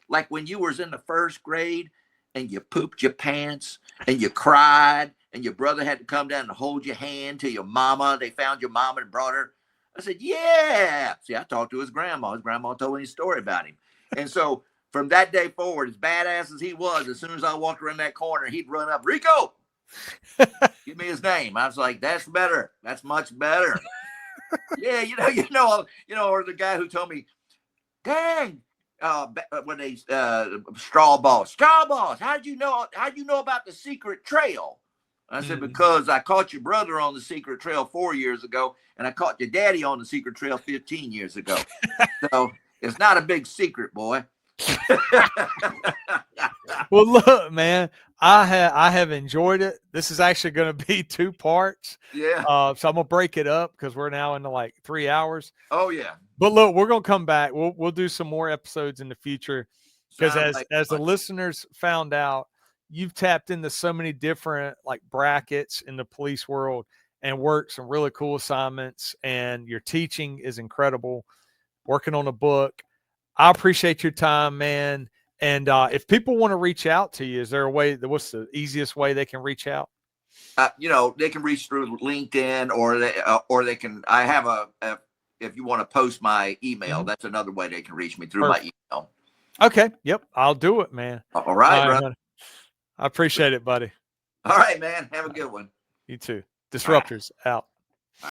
[SPEAKER 1] like when you was in the 1st grade and you pooped your pants and you cried and your brother had to come down and hold your hand to your mama. They found your mama and brought her. I said, yeah. See, I talked to his grandma. His grandma told me a story about him. And so from that day forward, as badass as he was, as soon as I walked around that corner, he'd run up, Rico, give me his name. I was like, that's better. That's much better. Yeah, or the guy who told me, dang, when they straw balls, how'd you know about the secret trail? I said, because I caught your brother on the secret trail 4 years ago, and I caught your daddy on the secret trail 15 years ago. So it's not a big secret, boy.
[SPEAKER 2] Well, look, man, I have enjoyed it. This is actually going to be 2 parts.
[SPEAKER 1] Yeah.
[SPEAKER 2] So I'm gonna break it up because we're now into like 3 hours.
[SPEAKER 1] Oh yeah.
[SPEAKER 2] But look, we're gonna come back. We'll do some more episodes in the future because as the listeners found out, you've tapped into so many different like brackets in the police world and worked some really cool assignments, and your teaching is incredible. Working on a book. I appreciate your time, man. And if people want to reach out to you, is there a way? What's the easiest way they can reach out?
[SPEAKER 1] They can reach through LinkedIn, or they can. I have if you want to post my email, that's another way they can reach me through my email.
[SPEAKER 2] Okay. Yep. I'll do it, man.
[SPEAKER 1] All right, brother.
[SPEAKER 2] I appreciate it, buddy.
[SPEAKER 1] All right, man. Have a good one.
[SPEAKER 2] You too. Disruptors out.